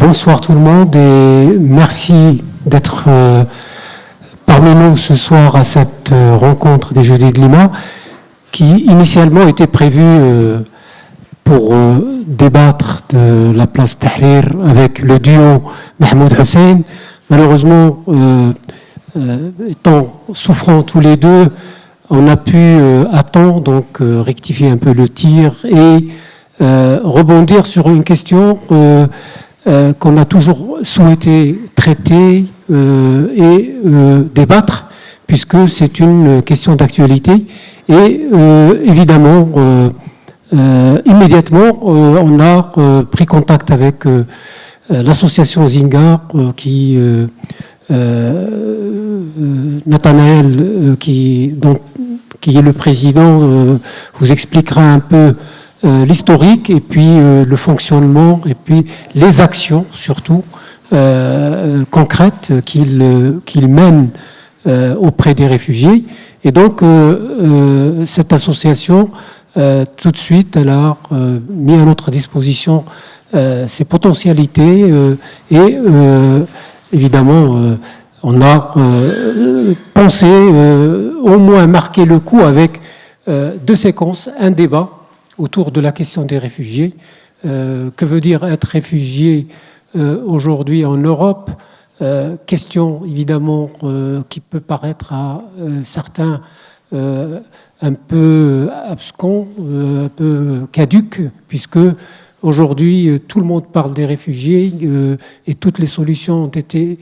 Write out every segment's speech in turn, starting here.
bonsoir tout le monde et merci d'être parmi nous ce soir à cette rencontre des Jeudis de Lima qui initialement était prévue pour débattre de la place Tahrir avec le duo Mahmoud Hussein. Malheureusement, étant souffrants tous les deux, on a pu attendre, donc rectifier un peu le tir et rebondir sur une question qu'on a toujours souhaité traiter et débattre, puisque c'est une question d'actualité. Et évidemment, immédiatement, on a pris contact avec l'association Zingar, qui Nathanaël, qui est le président, vous expliquera un peu l'historique et puis le fonctionnement et puis les actions surtout concrètes qu'il mène auprès des réfugiés. Et donc cette association tout de suite elle a mis à notre disposition ses potentialités et évidemment on a pensé au moins marquer le coup avec deux séquences, un débat autour de la question des réfugiés. Que veut dire être réfugié aujourd'hui en Europe? Question évidemment qui peut paraître à certains un peu abscons, un peu caduque, puisque aujourd'hui tout le monde parle des réfugiés et toutes les solutions ont été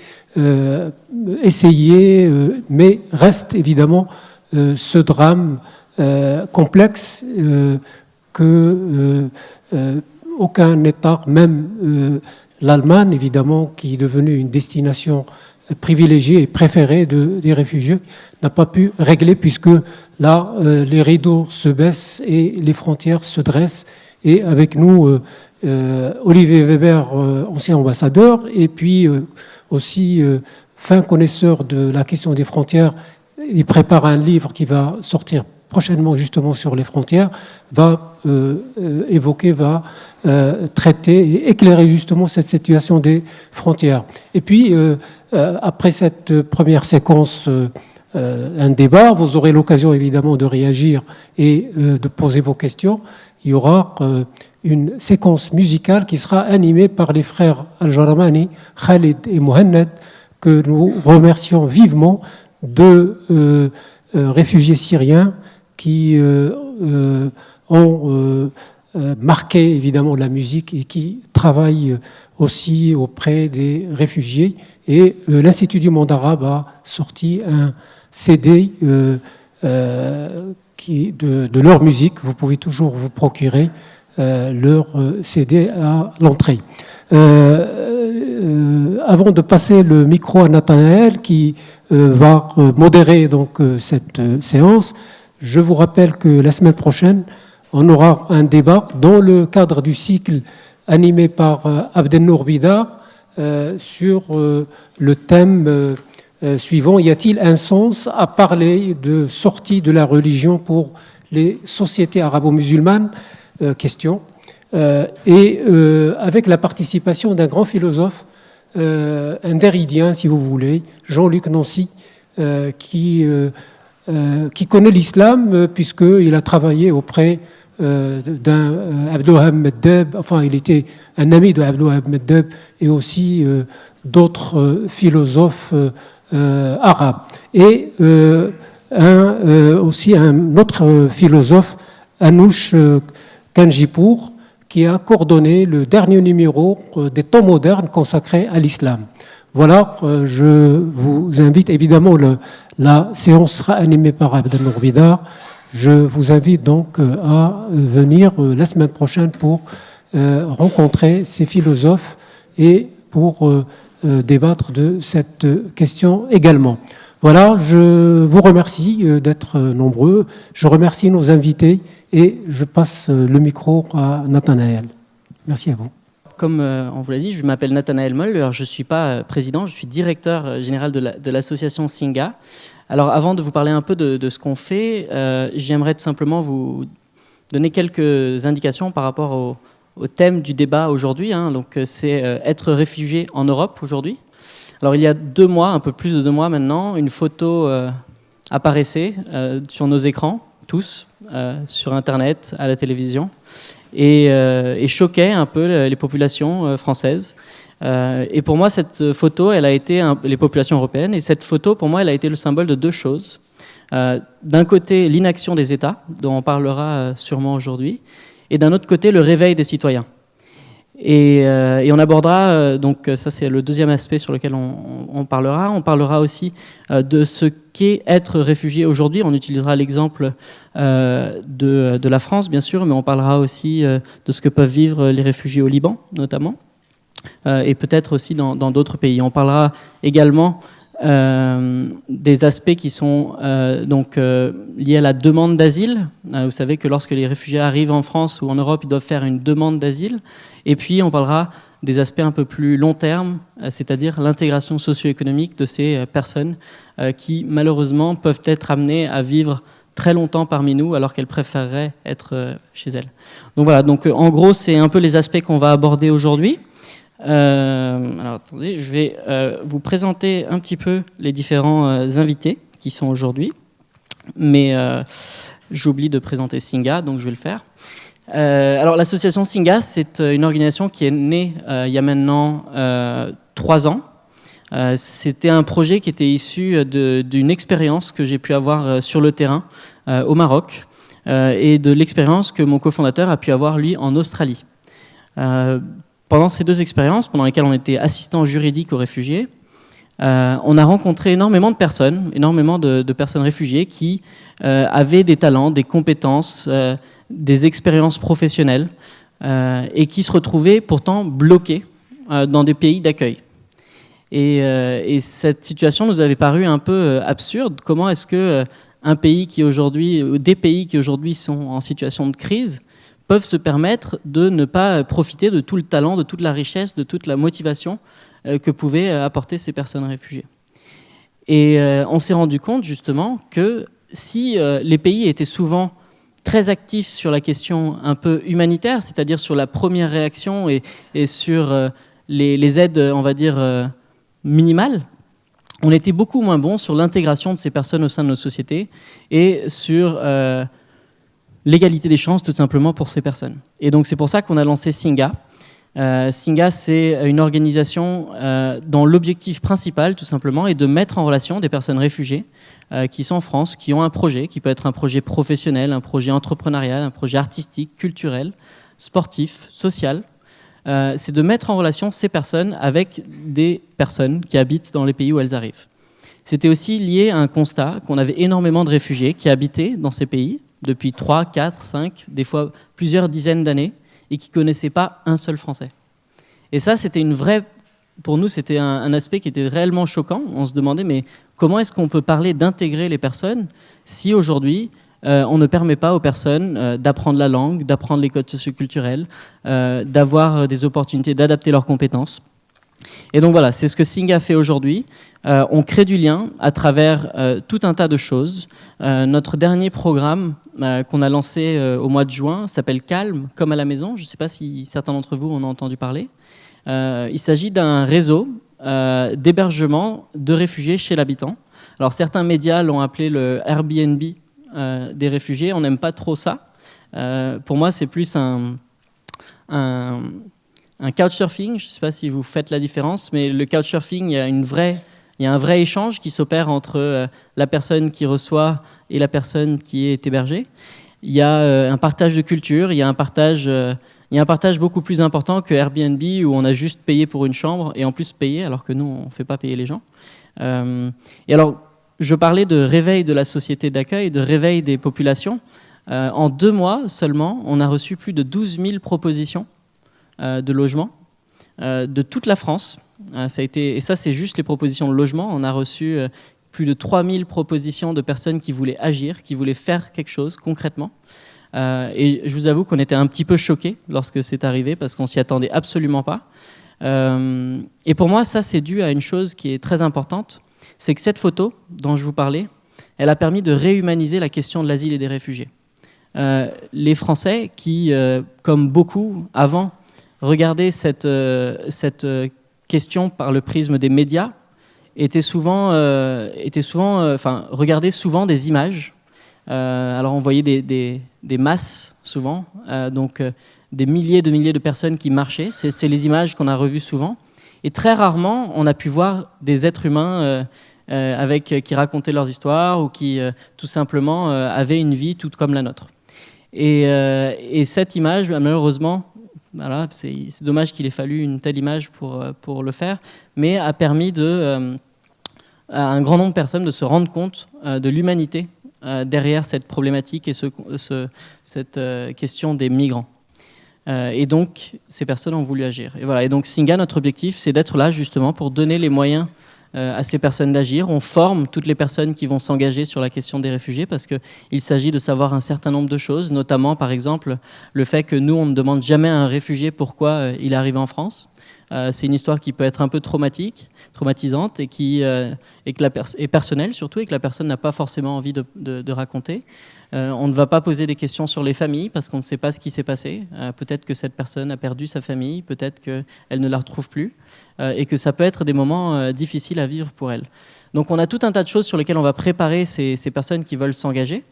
essayées, mais reste évidemment ce drame complexe que aucun État, même l'Allemagne évidemment, qui est devenue une destination privilégiée et préférée des réfugiés, n'a pas pu régler, puisque là les rideaux se baissent et les frontières se dressent. Et avec nous Olivier Weber, ancien ambassadeur, et puis aussi fin connaisseur de la question des frontières. Il prépare un livre qui va sortir prochainement justement sur les frontières, va évoquer, va traiter et éclairer justement cette situation des frontières. Et puis, après cette première séquence, un débat, vous aurez l'occasion évidemment de réagir et de poser vos questions. Il y aura une séquence musicale qui sera animée par les frères Al-Jaramani, Khalid et Mohanned, que nous remercions vivement, de réfugiés syriens qui ont marqué évidemment la musique et qui travaillent aussi auprès des réfugiés. Et l'Institut du monde arabe a sorti un CD de leur musique. Vous pouvez toujours vous procurer leur CD à l'entrée. Avant de passer le micro à Nathanaël qui va modérer donc cette séance, je vous rappelle que la semaine prochaine, on aura un débat dans le cadre du cycle animé par Abdelnour Bidar sur le thème suivant: y a-t-il un sens à parler de sortie de la religion pour les sociétés arabo-musulmanes? Question. Et avec la participation d'un grand philosophe, un déridien si vous voulez, Jean-Luc Nancy, qui connaît l'islam puisqu'il a travaillé auprès d'un Abdouhab Meddeb, enfin il était un ami de Abdouhab Meddeb et aussi d'autres philosophes arabes. Et aussi un autre philosophe, Anouch Kanjipour, qui a coordonné le dernier numéro des temps modernes consacrés à l'islam. Voilà, je vous invite, évidemment, la séance sera animée par Abdelnour Bidar. Je vous invite donc à venir la semaine prochaine pour rencontrer ces philosophes et pour débattre de cette question également. Voilà, je vous remercie d'être nombreux. Je remercie nos invités et je passe le micro à Nathanaël. Merci à vous. Comme on vous l'a dit, je m'appelle Nathanaël Moll. Alors, je ne suis pas président, je suis directeur général de l'association Singa. Alors, avant de vous parler un peu de ce qu'on fait, j'aimerais tout simplement vous donner quelques indications par rapport au thème du débat aujourd'hui. Donc c'est être réfugié en Europe aujourd'hui. Alors il y a 2 mois, un peu plus de 2 mois maintenant, une photo apparaissait sur nos écrans, tous, sur Internet, à la télévision, et choquait un peu les populations françaises. Et pour moi, cette photo, elle a été les populations européennes, et cette photo, pour moi, elle a été le symbole de 2 choses. D'un côté, l'inaction des États, dont on parlera sûrement aujourd'hui, et d'un autre côté, le réveil des citoyens. Et on abordera, donc ça c'est le deuxième aspect sur lequel on parlera. On parlera aussi de ce qu'est être réfugié aujourd'hui. On utilisera l'exemple de la France, bien sûr, mais on parlera aussi de ce que peuvent vivre les réfugiés au Liban, notamment, et peut-être aussi dans d'autres pays. On parlera également des aspects qui sont liés à la demande d'asile. Vous savez que lorsque les réfugiés arrivent en France ou en Europe, ils doivent faire une demande d'asile. Et puis on parlera des aspects un peu plus long terme, c'est-à-dire l'intégration socio-économique de ces personnes qui malheureusement peuvent être amenées à vivre très longtemps parmi nous alors qu'elles préféreraient être chez elles. Donc voilà, donc en gros c'est un peu les aspects qu'on va aborder aujourd'hui. Alors attendez, je vais vous présenter un petit peu les différents invités qui sont aujourd'hui, mais j'oublie de présenter Singa, donc je vais le faire. Alors l'association Singa, c'est une organisation qui est née il y a maintenant 3 ans. C'était un projet qui était issu d'une expérience que j'ai pu avoir sur le terrain au Maroc et de l'expérience que mon cofondateur a pu avoir lui en Australie. Pendant ces 2 expériences, pendant lesquelles on était assistant juridique aux réfugiés, on a rencontré énormément de personnes réfugiées qui avaient des talents, des compétences, des expériences professionnelles et qui se retrouvaient pourtant bloquées dans des pays d'accueil. Et cette situation nous avait paru un peu absurde. Comment est-ce que des pays qui aujourd'hui sont en situation de crise peuvent se permettre de ne pas profiter de tout le talent, de toute la richesse, de toute la motivation que pouvaient apporter ces personnes réfugiées. Et on s'est rendu compte justement que si les pays étaient souvent très actifs sur la question un peu humanitaire, c'est-à-dire sur la première réaction et sur les aides, on va dire, minimales, on était beaucoup moins bon sur l'intégration de ces personnes au sein de nos sociétés et sur l'égalité des chances tout simplement pour ces personnes. Et donc c'est pour ça qu'on a lancé Singa. Singa, c'est une organisation dont l'objectif principal tout simplement est de mettre en relation des personnes réfugiées qui sont en France, qui ont un projet, qui peut être un projet professionnel, un projet entrepreneurial, un projet artistique, culturel, sportif, social. C'est de mettre en relation ces personnes avec des personnes qui habitent dans les pays où elles arrivent. C'était aussi lié à un constat qu'on avait énormément de réfugiés qui habitaient dans ces pays depuis 3, 4, 5, des fois plusieurs dizaines d'années, et qui ne connaissaient pas un seul Français. Et ça, pour nous, c'était un aspect qui était réellement choquant. On se demandait, mais comment est-ce qu'on peut parler d'intégrer les personnes si aujourd'hui, on ne permet pas aux personnes d'apprendre la langue, d'apprendre les codes socioculturels, d'avoir des opportunités d'adapter leurs compétences. Et donc voilà, c'est ce que Singa fait aujourd'hui. On crée du lien à travers tout un tas de choses. Notre dernier programme qu'on a lancé au mois de juin s'appelle Calme, comme à la maison. Je ne sais pas si certains d'entre vous en ont entendu parler. Il s'agit d'un réseau d'hébergement de réfugiés chez l'habitant. Alors certains médias l'ont appelé le Airbnb des réfugiés. On n'aime pas trop ça. Pour moi, c'est plus un couchsurfing. Je ne sais pas si vous faites la différence, mais le couchsurfing, il y a un vrai échange qui s'opère entre la personne qui reçoit et la personne qui est hébergée. Il y a un partage de culture, il y a un partage beaucoup plus important que Airbnb où on a juste payé pour une chambre et en plus payé alors que nous, on ne fait pas payer les gens. Et alors, je parlais de réveil de la société d'accueil, de réveil des populations. En 2 mois seulement, on a reçu plus de 12 000 propositions de logement de toute la France. Et ça, c'est juste les propositions de logement. On a reçu plus de 3000 propositions de personnes qui voulaient agir, qui voulaient faire quelque chose concrètement. Et je vous avoue qu'on était un petit peu choqués lorsque c'est arrivé parce qu'on s'y attendait absolument pas. Et pour moi, ça, c'est dû à une chose qui est très importante. C'est que cette photo dont je vous parlais, elle a permis de réhumaniser la question de l'asile et des réfugiés. Les Français qui, comme beaucoup avant, regarder cette question par le prisme des médias regarder souvent des images. Alors on voyait des masses souvent, des milliers de personnes qui marchaient. C'est les images qu'on a revues souvent. Et très rarement, on a pu voir des êtres humains qui racontaient leurs histoires ou qui, tout simplement, avaient une vie toute comme la nôtre. Et cette image, malheureusement, voilà, c'est dommage qu'il ait fallu une telle image pour le faire, mais a permis à un grand nombre de personnes de se rendre compte de l'humanité derrière cette problématique et cette question des migrants. Et donc, ces personnes ont voulu agir. Et voilà. Et donc, Singa, notre objectif, c'est d'être là justement pour donner les moyens à ces personnes d'agir. On forme toutes les personnes qui vont s'engager sur la question des réfugiés parce qu'il s'agit de savoir un certain nombre de choses, notamment, par exemple, le fait que nous, on ne demande jamais à un réfugié pourquoi il est arrivé en France. C'est une histoire qui peut être un peu traumatisante et personnelle surtout, et que la personne n'a pas forcément envie de raconter. On ne va pas poser des questions sur les familles parce qu'on ne sait pas ce qui s'est passé. Peut-être que cette personne a perdu sa famille, peut-être qu'elle ne la retrouve plus, et que ça peut être des moments difficiles à vivre pour elle. Donc on a tout un tas de choses sur lesquelles on va préparer ces personnes qui veulent s'engager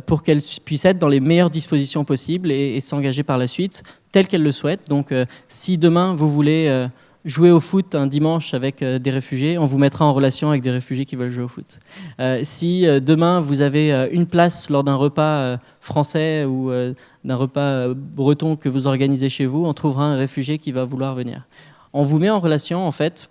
pour qu'elles puissent être dans les meilleures dispositions possibles et s'engager par la suite telles qu'elles le souhaitent. Donc si demain vous voulez jouer au foot un dimanche avec des réfugiés, on vous mettra en relation avec des réfugiés qui veulent jouer au foot. Si demain vous avez une place lors d'un repas français ou d'un repas breton que vous organisez chez vous, on trouvera un réfugié qui va vouloir venir. On vous met en relation en fait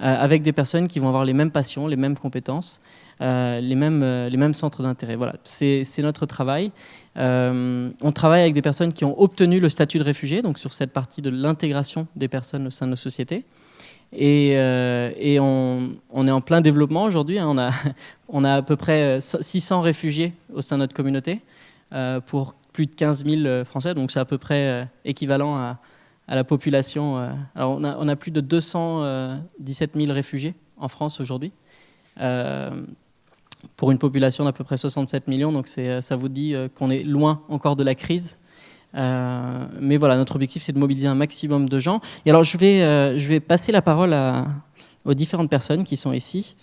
avec des personnes qui vont avoir les mêmes passions, les mêmes compétences, les mêmes centres d'intérêt. Voilà, c'est notre travail. On travaille avec des personnes qui ont obtenu le statut de réfugié, donc sur cette partie de l'intégration des personnes au sein de nos sociétés. Et on est en plein développement aujourd'hui. Hein. On a à peu près 600 réfugiés au sein de notre communauté pour plus de 15 000 Français, donc c'est à peu près équivalent à la population. Alors on a plus de 217 000 réfugiés en France aujourd'hui. Pour une population d'à peu près 67 millions, donc ça vous dit qu'on est loin encore de la crise. Mais voilà, notre objectif, c'est de mobiliser un maximum de gens. Et alors, je vais passer la parole aux différentes personnes qui sont ici.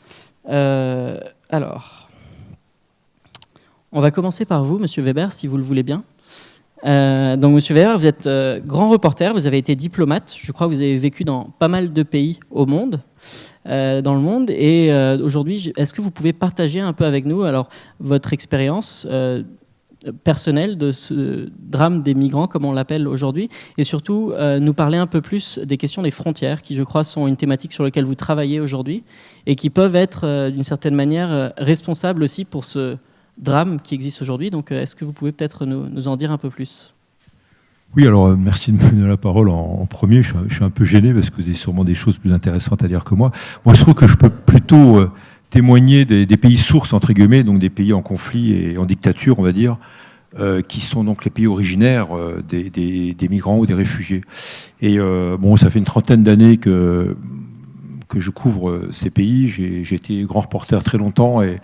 Alors, on va commencer par vous, Monsieur Weber, si vous le voulez bien. Donc, Monsieur Weber, vous êtes grand reporter, vous avez été diplomate. Je crois que vous avez vécu dans pas mal de pays au monde. Dans le monde, et aujourd'hui, est-ce que vous pouvez partager un peu avec nous alors votre expérience personnelle de ce drame des migrants, comme on l'appelle aujourd'hui, et surtout nous parler un peu plus des questions des frontières, qui je crois sont une thématique sur laquelle vous travaillez aujourd'hui, et qui peuvent être d'une certaine manière responsables aussi pour ce drame qui existe aujourd'hui. Donc est-ce que vous pouvez peut-être nous en dire un peu plus ? Oui, alors merci de me donner la parole en premier. Je suis un peu gêné parce que vous avez sûrement des choses plus intéressantes à dire que moi. Moi, je trouve que je peux plutôt témoigner des pays sources, entre guillemets, donc des pays en conflit et en dictature, on va dire, qui sont donc les pays originaires des migrants ou des réfugiés. Et bon, ça fait une trentaine d'années que je couvre ces pays. J'ai été grand reporter très longtemps et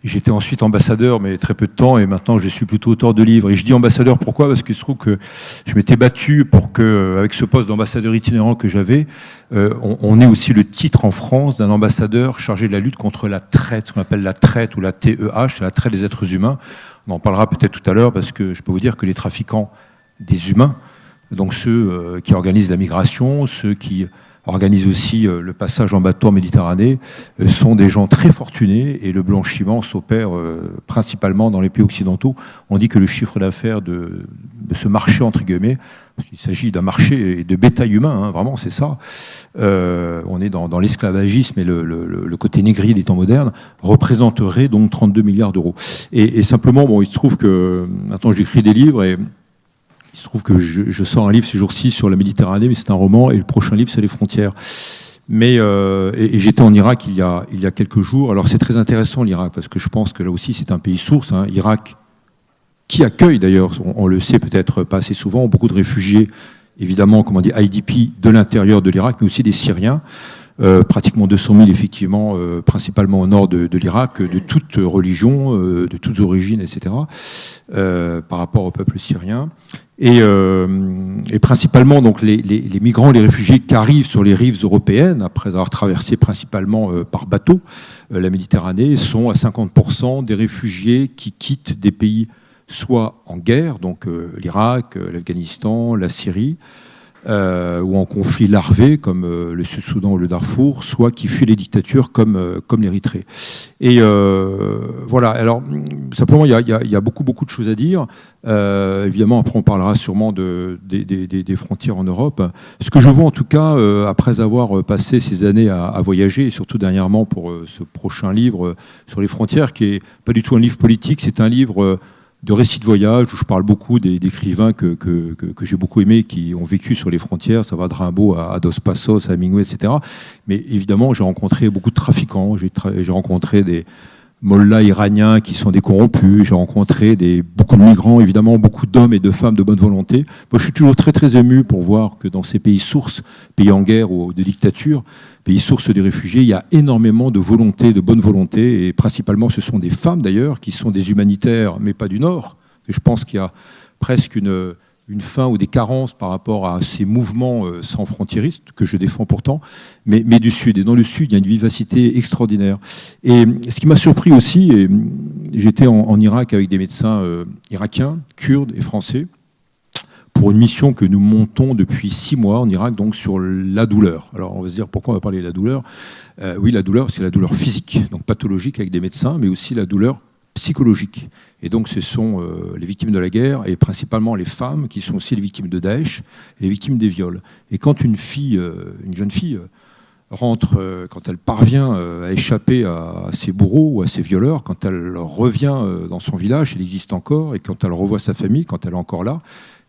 j'étais ensuite ambassadeur, mais très peu de temps, et maintenant je suis plutôt auteur de livres. Et je dis ambassadeur, pourquoi ? Parce qu'il se trouve que je m'étais battu pour que, avec ce poste d'ambassadeur itinérant que j'avais, on ait aussi le titre en France d'un ambassadeur chargé de la lutte contre la traite, ce qu'on appelle la traite ou la TEH, la traite des êtres humains. On en parlera peut-être tout à l'heure, parce que je peux vous dire que les trafiquants des humains, donc ceux qui organisent la migration, ceux qui organisent aussi le passage en bateau en Méditerranée, sont des gens très fortunés, et le blanchiment s'opère principalement dans les pays occidentaux. On dit que le chiffre d'affaires de ce marché, entre guillemets, parce qu'il s'agit d'un marché de bétail humain, hein, vraiment c'est ça, on est dans l'esclavagisme et le côté négrier des temps modernes, représenterait donc 32 milliards d'euros. Et simplement, bon, il se trouve que maintenant j'écris des livres, et il se trouve que je sors un livre ces jours-ci sur la Méditerranée, mais c'est un roman, et le prochain livre, c'est les frontières. Mais et j'étais en Irak il y a quelques jours. Alors c'est très intéressant l'Irak, parce que je pense que là aussi c'est un pays source, hein. Irak, qui accueille d'ailleurs, on le sait peut-être pas assez souvent, beaucoup de réfugiés, évidemment, comme on dit, IDP de l'intérieur de l'Irak, mais aussi des Syriens. pratiquement 200 000 effectivement, principalement au nord de l'Irak, de toutes religions, de toutes origines, etc., par rapport au peuple syrien. Et principalement donc les migrants, les réfugiés qui arrivent sur les rives européennes, après avoir traversé principalement par bateau la Méditerranée, sont à 50% des réfugiés qui quittent des pays soit en guerre, donc l'Irak, l'Afghanistan, la Syrie, ou en conflit larvé comme le Sud-Soudan ou le Darfour, soit qui fuient les dictatures comme l'Érythrée. Et voilà, alors simplement il y a beaucoup de choses à dire. Évidemment, après on parlera sûrement des frontières en Europe. Ce que je vois en tout cas, après avoir passé ces années à voyager, et surtout dernièrement pour ce prochain livre sur les frontières, qui n'est pas du tout un livre politique, c'est un livre de récits de voyage, où je parle beaucoup d'écrivains que j'ai beaucoup aimés, qui ont vécu sur les frontières, ça va de Rimbaud à Dos Passos, à Hemingway, etc. Mais évidemment, j'ai rencontré beaucoup de trafiquants, j'ai rencontré des mollahs iraniens qui sont des corrompus, j'ai rencontré beaucoup de migrants, évidemment, beaucoup d'hommes et de femmes de bonne volonté. Moi, je suis toujours très ému pour voir que dans ces pays sources, pays en guerre ou de dictature, pays sources des réfugiés, il y a énormément de volonté, de bonne volonté, et principalement ce sont des femmes d'ailleurs, qui sont des humanitaires, mais pas du Nord. Et je pense qu'il y a presque une fin ou des carences par rapport à ces mouvements sans frontiéristes, que je défends pourtant, mais du Sud. Et dans le Sud, il y a une vivacité extraordinaire. Et ce qui m'a surpris aussi, et j'étais en Irak avec des médecins irakiens, kurdes et français, pour une mission que nous montons depuis 6 mois en Irak, donc sur la douleur. Alors on va se dire pourquoi on va parler de la douleur. Oui, la douleur, c'est la douleur physique, donc pathologique avec des médecins, mais aussi la douleur psychologique. Et donc ce sont les victimes de la guerre, et principalement les femmes, qui sont aussi les victimes de Daesh, et les victimes des viols. Et quand une jeune fille rentre, quand elle parvient à échapper à ses bourreaux ou à ses violeurs, quand elle revient dans son village, elle existe encore, et quand elle revoit sa famille, quand elle est encore là,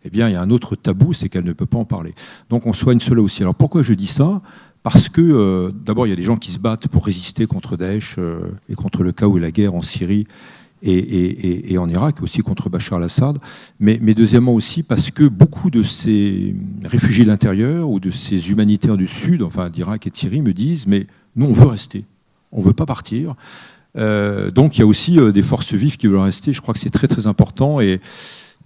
eh bien, il y a un autre tabou, c'est qu'elle ne peut pas en parler. Donc on soigne cela aussi. Alors pourquoi je dis ça ? Parce que, d'abord, il y a des gens qui se battent pour résister contre Daesh et contre le chaos et la guerre en Syrie et en Irak, aussi contre Bachar al-Assad. Mais deuxièmement aussi parce que beaucoup de ces réfugiés de l'intérieur ou de ces humanitaires du Sud, enfin d'Irak et de Syrie, me disent « mais nous, on veut rester, on ne veut pas partir ». Donc il y a aussi des forces vives qui veulent rester. Je crois que c'est très important. Et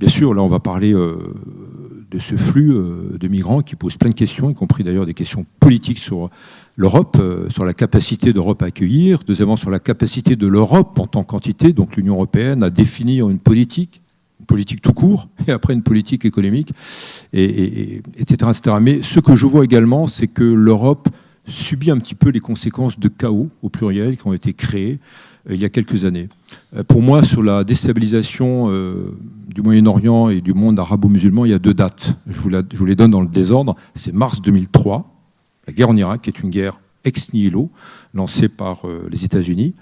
bien sûr, là, on va parler de ce flux de migrants qui pose plein de questions, y compris d'ailleurs des questions politiques sur l'Europe, sur la capacité d'Europe à accueillir, deuxièmement sur la capacité de l'Europe en tant qu'entité, donc l'Union européenne, à définir une politique tout court, et après une politique économique, etc., etc. Mais ce que je vois également, c'est que l'Europe subit un petit peu les conséquences de chaos, au pluriel, qui ont été créés il y a quelques années. Pour moi, sur la déstabilisation du Moyen-Orient et du monde arabo-musulman, il y a 2 dates. Je vous les donne dans le désordre. C'est mars 2003, la guerre en Irak, qui est une guerre ex nihilo, lancée par les États-Unis,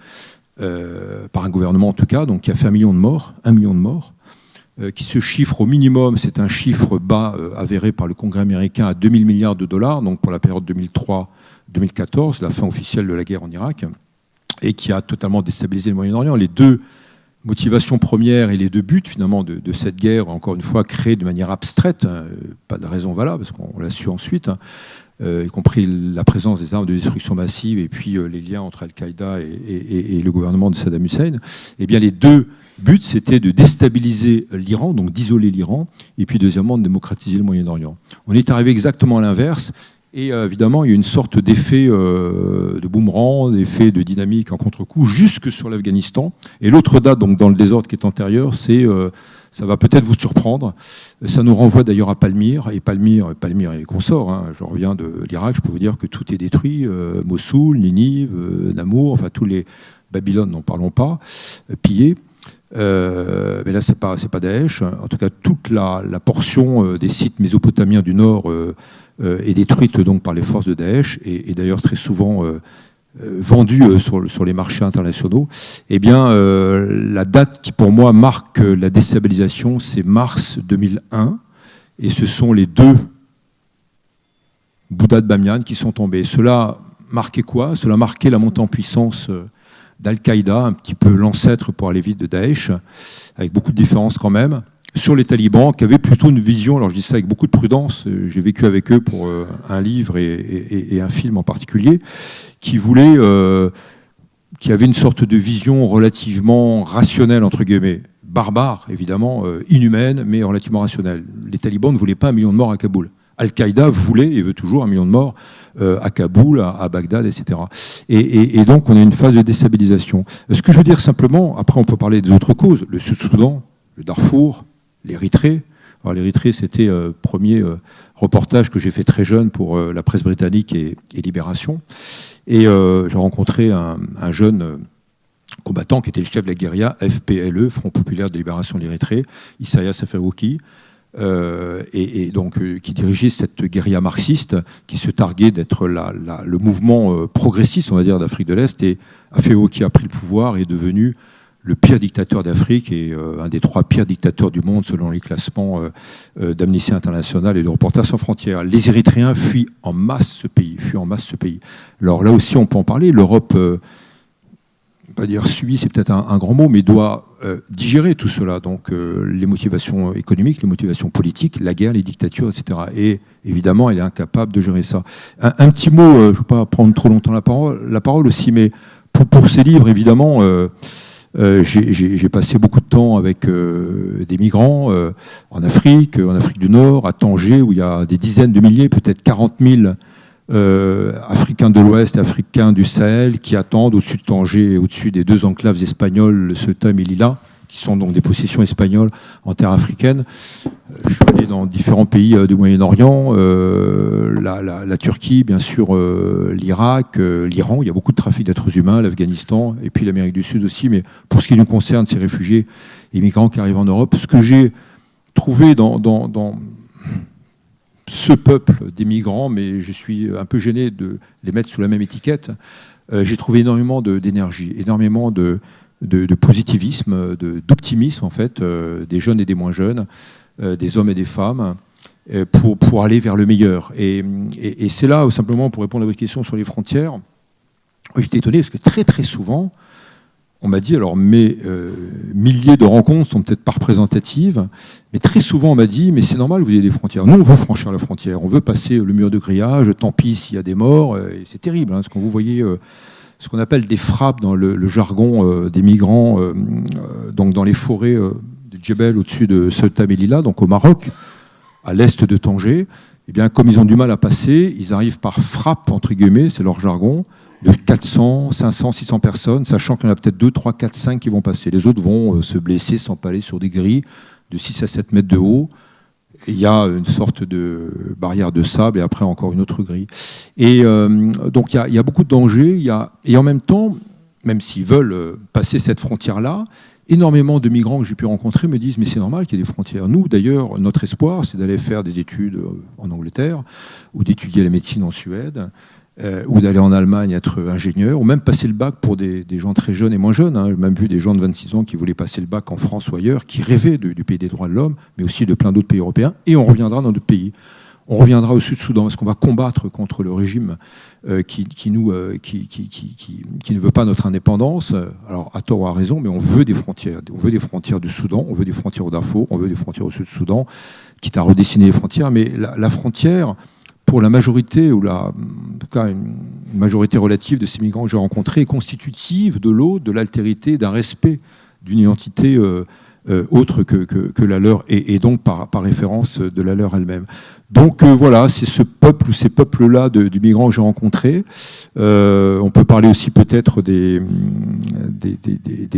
par un gouvernement en tout cas, donc qui a fait 1 million de morts, qui se chiffre au minimum, c'est un chiffre bas avéré par le Congrès américain, à 2000 milliards de dollars, donc pour la période 2003-2014, la fin officielle de la guerre en Irak, et qui a totalement déstabilisé le Moyen-Orient. Les 2 motivations premières et les 2 buts finalement de cette guerre, encore une fois créée de manière abstraite, pas de raison valable, parce qu'on l'a su ensuite, y compris la présence des armes de destruction massive et puis les liens entre Al-Qaïda et le gouvernement de Saddam Hussein, eh bien les 2 buts, c'était de déstabiliser l'Iran, donc d'isoler l'Iran, et puis deuxièmement de démocratiser le Moyen-Orient. On est arrivé exactement à l'inverse. Et évidemment, il y a une sorte d'effet de boomerang, d'effet de dynamique en contre-coup, jusque sur l'Afghanistan. Et l'autre date, donc dans le désordre qui est antérieur, c'est, ça va peut-être vous surprendre, ça nous renvoie d'ailleurs à Palmyre, et Palmyre et consorts, hein. Je reviens de l'Irak, je peux vous dire que tout est détruit, Mossoul, Ninive, Namur, enfin tous les Babylone, n'en parlons pas, pillés. Mais là, c'est pas Daesh. En tout cas, toute la portion des sites mésopotamiens du Nord est détruite donc par les forces de Daesh et d'ailleurs très souvent vendue sur les marchés internationaux. Eh bien, la date qui pour moi marque la déstabilisation, c'est mars 2001, et ce sont les 2 Bouddhas de Bamiyan qui sont tombés. Cela marquait quoi ? Cela marquait la montée en puissance d'Al-Qaïda, un petit peu l'ancêtre pour aller vite de Daesh, avec beaucoup de différences quand même. sur les talibans, qui avaient plutôt une vision, alors je dis ça avec beaucoup de prudence, j'ai vécu avec eux pour un livre et un film en particulier, qui avait une sorte de vision relativement rationnelle, entre guillemets, barbare, évidemment, inhumaine, mais relativement rationnelle. Les talibans ne voulaient pas 1 million de morts à Kaboul. Al-Qaïda voulait et veut toujours 1 million de morts à Kaboul, à Bagdad, etc. Et donc, on a une phase de déstabilisation. Ce que je veux dire simplement, après on peut parler des autres causes, le Sud-Soudan, le Darfour, l'Érythrée. Alors l'Érythrée, c'était le premier reportage que j'ai fait très jeune pour la presse britannique et Libération. Et j'ai rencontré un jeune combattant qui était le chef de la guérilla, FPLE, Front Populaire de Libération de l'Érythrée, Isaias Afewerki, et donc qui dirigeait cette guérilla marxiste qui se targuait d'être le mouvement progressiste, on va dire, d'Afrique de l'Est. Et Afewerki a pris le pouvoir et est devenu le pire dictateur d'Afrique et un des 3 pires dictateurs du monde selon les classements d'Amnesty International et de Reporters sans frontières. Les Érythréens fuient en masse ce pays, Alors là aussi, on peut en parler. L'Europe, pas dire subit, c'est peut-être un grand mot, mais doit digérer tout cela. Donc les motivations économiques, les motivations politiques, la guerre, les dictatures, etc. Et évidemment, elle est incapable de gérer ça. Un petit mot, je ne veux pas prendre trop longtemps la parole aussi, mais pour ces livres, évidemment, j'ai passé beaucoup de temps avec des migrants en Afrique du Nord, à Tanger, où il y a des dizaines de milliers, peut-être 40 000 Africains de l'Ouest et Africains du Sahel qui attendent au-dessus de Tanger et au-dessus des 2 enclaves espagnoles, Ceuta et Melilla, qui sont donc des possessions espagnoles en terre africaine. Je suis allé dans différents pays du Moyen-Orient, la Turquie, bien sûr, l'Irak, l'Iran. Il y a beaucoup de trafic d'êtres humains, l'Afghanistan, et puis l'Amérique du Sud aussi. Mais pour ce qui nous concerne, ces réfugiés et migrants qui arrivent en Europe, ce que j'ai trouvé dans ce peuple des migrants, mais je suis un peu gêné de les mettre sous la même étiquette, j'ai trouvé énormément d'énergie, énormément de positivisme, d'optimisme, en fait, des jeunes et des moins jeunes, des hommes et des femmes, pour aller vers le meilleur. Et c'est là, simplement, pour répondre à votre question sur les frontières, j'étais étonné parce que très très souvent, on m'a dit, alors mes milliers de rencontres sont peut-être pas représentatives, mais très souvent on m'a dit, mais c'est normal, vous avez des frontières. Nous, on veut franchir la frontière, on veut passer le mur de grillage, tant pis s'il y a des morts. Et c'est terrible, hein, ce que vous voyez, ce qu'on appelle des frappes dans le jargon des migrants, donc dans les forêts de Djebel au-dessus de Ceuta Melilla, donc au Maroc, à l'est de Tanger. Eh bien, comme ils ont du mal à passer, ils arrivent par frappe, entre guillemets, c'est leur jargon, de 400, 500, 600 personnes, sachant qu'il y en a peut-être 2, 3, 4, 5 qui vont passer. Les autres vont se blesser, s'empaler sur des grilles de 6 à 7 mètres de haut. Et il y a une sorte de barrière de sable et après encore une autre grille. Et donc il y a beaucoup de dangers. Et en même temps, même s'ils veulent passer cette frontière-là, énormément de migrants que j'ai pu rencontrer me disent mais c'est normal qu'il y ait des frontières. Nous, d'ailleurs, notre espoir, c'est d'aller faire des études en Angleterre ou d'étudier la médecine en Suède. Ou d'aller en Allemagne être ingénieur, ou même passer le bac pour des gens très jeunes et moins jeunes. Hein. J'ai même vu des gens de 26 ans qui voulaient passer le bac en France ou ailleurs, qui rêvaient du pays des droits de l'homme, mais aussi de plein d'autres pays européens. Et on reviendra dans d'autres pays. On reviendra au Sud-Soudan, parce qu'on va combattre contre le régime qui ne veut pas notre indépendance. Alors, à tort ou à raison, mais on veut des frontières. On veut des frontières du Soudan, on veut des frontières au Darfour, on veut des frontières au Sud-Soudan, quitte à redessiner les frontières. Mais la frontière, pour la majorité, ou en tout cas une majorité relative de ces migrants que j'ai rencontrés, est constitutive de l'autre, de l'altérité, d'un respect d'une identité autre que la leur, et donc par référence de la leur elle-même. Donc voilà, c'est ce peuple ou ces peuples-là de migrants que j'ai rencontrés. On peut parler aussi peut-être des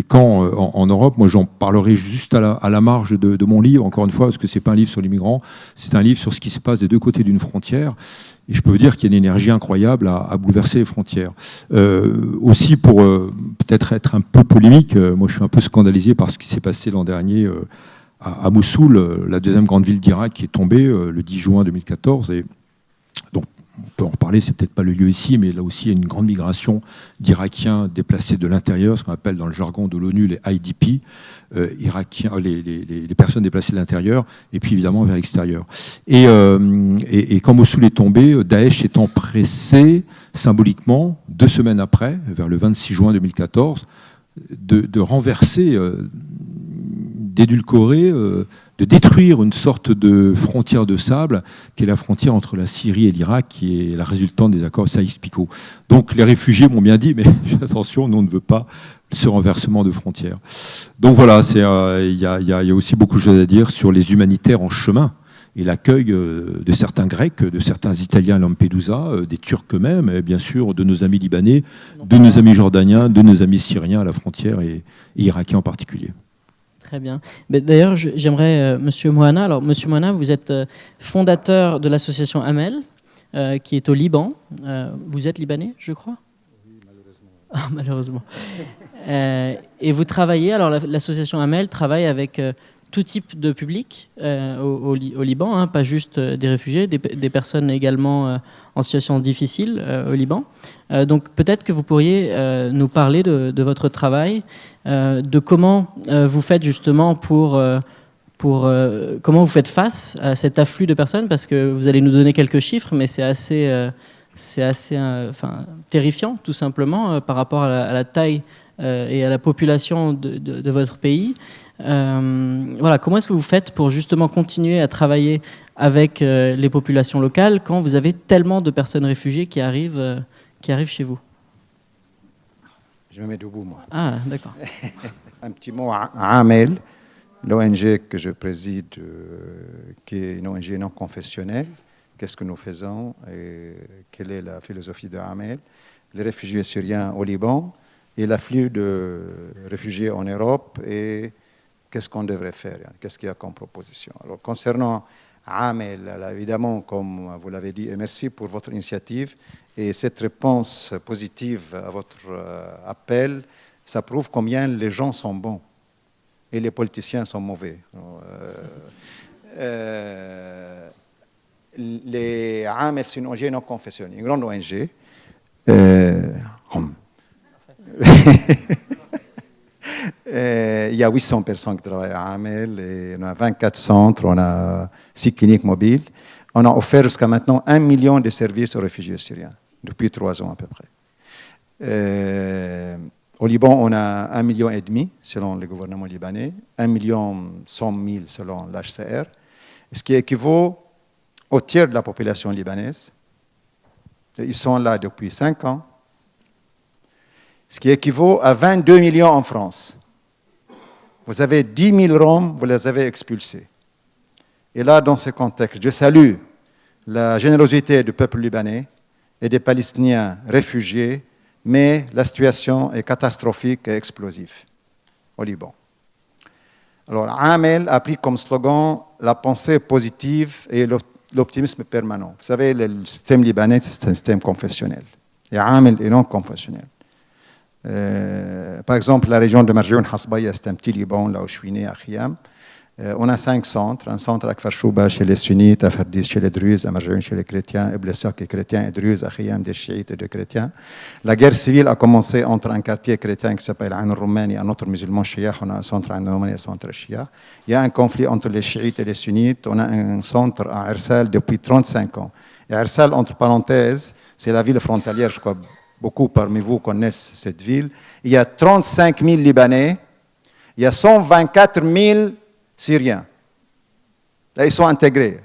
camps en Europe. Moi, j'en parlerai juste à la marge de mon livre, encore une fois, parce que c'est pas un livre sur les migrants, c'est un livre sur ce qui se passe des deux côtés d'une frontière. Et je peux vous dire qu'il y a une énergie incroyable à bouleverser les frontières. Aussi, pour peut-être être un peu polémique, moi je suis un peu scandalisé par ce qui s'est passé l'an dernier à Mossoul, la deuxième grande ville d'Irak qui est tombée le 10 juin 2014. Et donc, on peut en reparler, c'est peut-être pas le lieu ici, mais là aussi, il y a une grande migration d'Irakiens déplacés de l'intérieur, ce qu'on appelle dans le jargon de l'ONU les IDP, Irakiens, les personnes déplacées de l'intérieur, et puis évidemment vers l'extérieur. Et quand Mossoul est tombé, Daesh étant pressé, symboliquement, 2 semaines après, vers le 26 juin 2014, de renverser d'édulcorer, de détruire une sorte de frontière de sable qui est la frontière entre la Syrie et l'Irak, qui est la résultante des accords Saïs-Picot. Donc les réfugiés m'ont bien dit, mais attention, nous on ne veut pas ce renversement de frontières. Donc voilà, il y a aussi beaucoup de choses à dire sur les humanitaires en chemin et l'accueil de certains Grecs, de certains Italiens à Lampedusa, des Turcs eux-mêmes, et bien sûr de nos amis libanais, de nos amis jordaniens, de nos amis syriens à la frontière et irakiens en particulier. Très bien. D'ailleurs, j'aimerais, Monsieur Moana, alors Monsieur Moana, vous êtes fondateur de l'association Amel, qui est au Liban. Vous êtes libanais, je crois ? Oui, malheureusement. Ah, malheureusement. Et vous travaillez, alors l'association Amel travaille avec tout type de public au Liban, pas juste des réfugiés, des personnes également en situation difficile au Liban. Donc peut-être que vous pourriez nous parler de votre travail, de comment vous faites justement comment vous faites face à cet afflux de personnes, parce que vous allez nous donner quelques chiffres, mais c'est assez terrifiant tout simplement par rapport à la taille et à la population de votre pays. Voilà, comment est-ce que vous faites pour justement continuer à travailler avec les populations locales quand vous avez tellement de personnes réfugiées qui arrivent chez vous? Je me mets debout, moi. Ah, d'accord. Un petit mot à Amel, l'ONG que je préside, qui est une ONG non confessionnelle. Qu'est-ce que nous faisons et quelle est la philosophie de Amel? Les réfugiés syriens au Liban et l'afflux de réfugiés en Europe et qu'est-ce qu'on devrait faire? Qu'est-ce qu'il y a comme proposition? Alors, concernant Amel, évidemment, comme vous l'avez dit, et merci pour votre initiative et cette réponse positive à votre appel, ça prouve combien les gens sont bons et les politiciens sont mauvais. Les Amel, c'est une ONG non confessionnelle, une grande ONG. Il y a 800 personnes qui travaillent à Amel, et on a 24 centres, on a 6 cliniques mobiles. On a offert jusqu'à maintenant 1 million de services aux réfugiés syriens, depuis 3 ans à peu près. Au Liban, on a 1,5 million selon le gouvernement libanais, 1,1 million selon l'HCR, ce qui équivaut au tiers de la population libanaise. Ils sont là depuis 5 ans, ce qui équivaut à 22 millions en France. Vous avez 10 000 Roms, vous les avez expulsés. Et là, dans ce contexte, je salue la générosité du peuple libanais et des Palestiniens réfugiés, mais la situation est catastrophique et explosive au Liban. Alors, Amel a pris comme slogan la pensée positive et l'optimisme permanent. Vous savez, le système libanais, c'est un système confessionnel. Et Amel est non confessionnel. Par exemple, la région de Marjoun Hasbaya, c'est un petit Liban, là où je suis né, à Khiyam. On a 5 centres. Un centre à Kfarchouba chez les sunnites, à Fardis chez les druzes, à Marjoun chez les chrétiens, et Blessa qui est chrétien et druze, à Khiyam des chiites et des chrétiens. La guerre civile a commencé entre un quartier chrétien qui s'appelle Ain Roumain et un autre musulman chia. On a un centre à Ain Roumain et un centre chia. Il y a un conflit entre les chiites et les sunnites. On a un centre à Ersal depuis 35 ans. Et Ersal, entre parenthèses, c'est la ville frontalière, je crois. Beaucoup parmi vous connaissent cette ville. Il y a 35 000 Libanais, il y a 124 000 Syriens. Là, ils sont intégrés.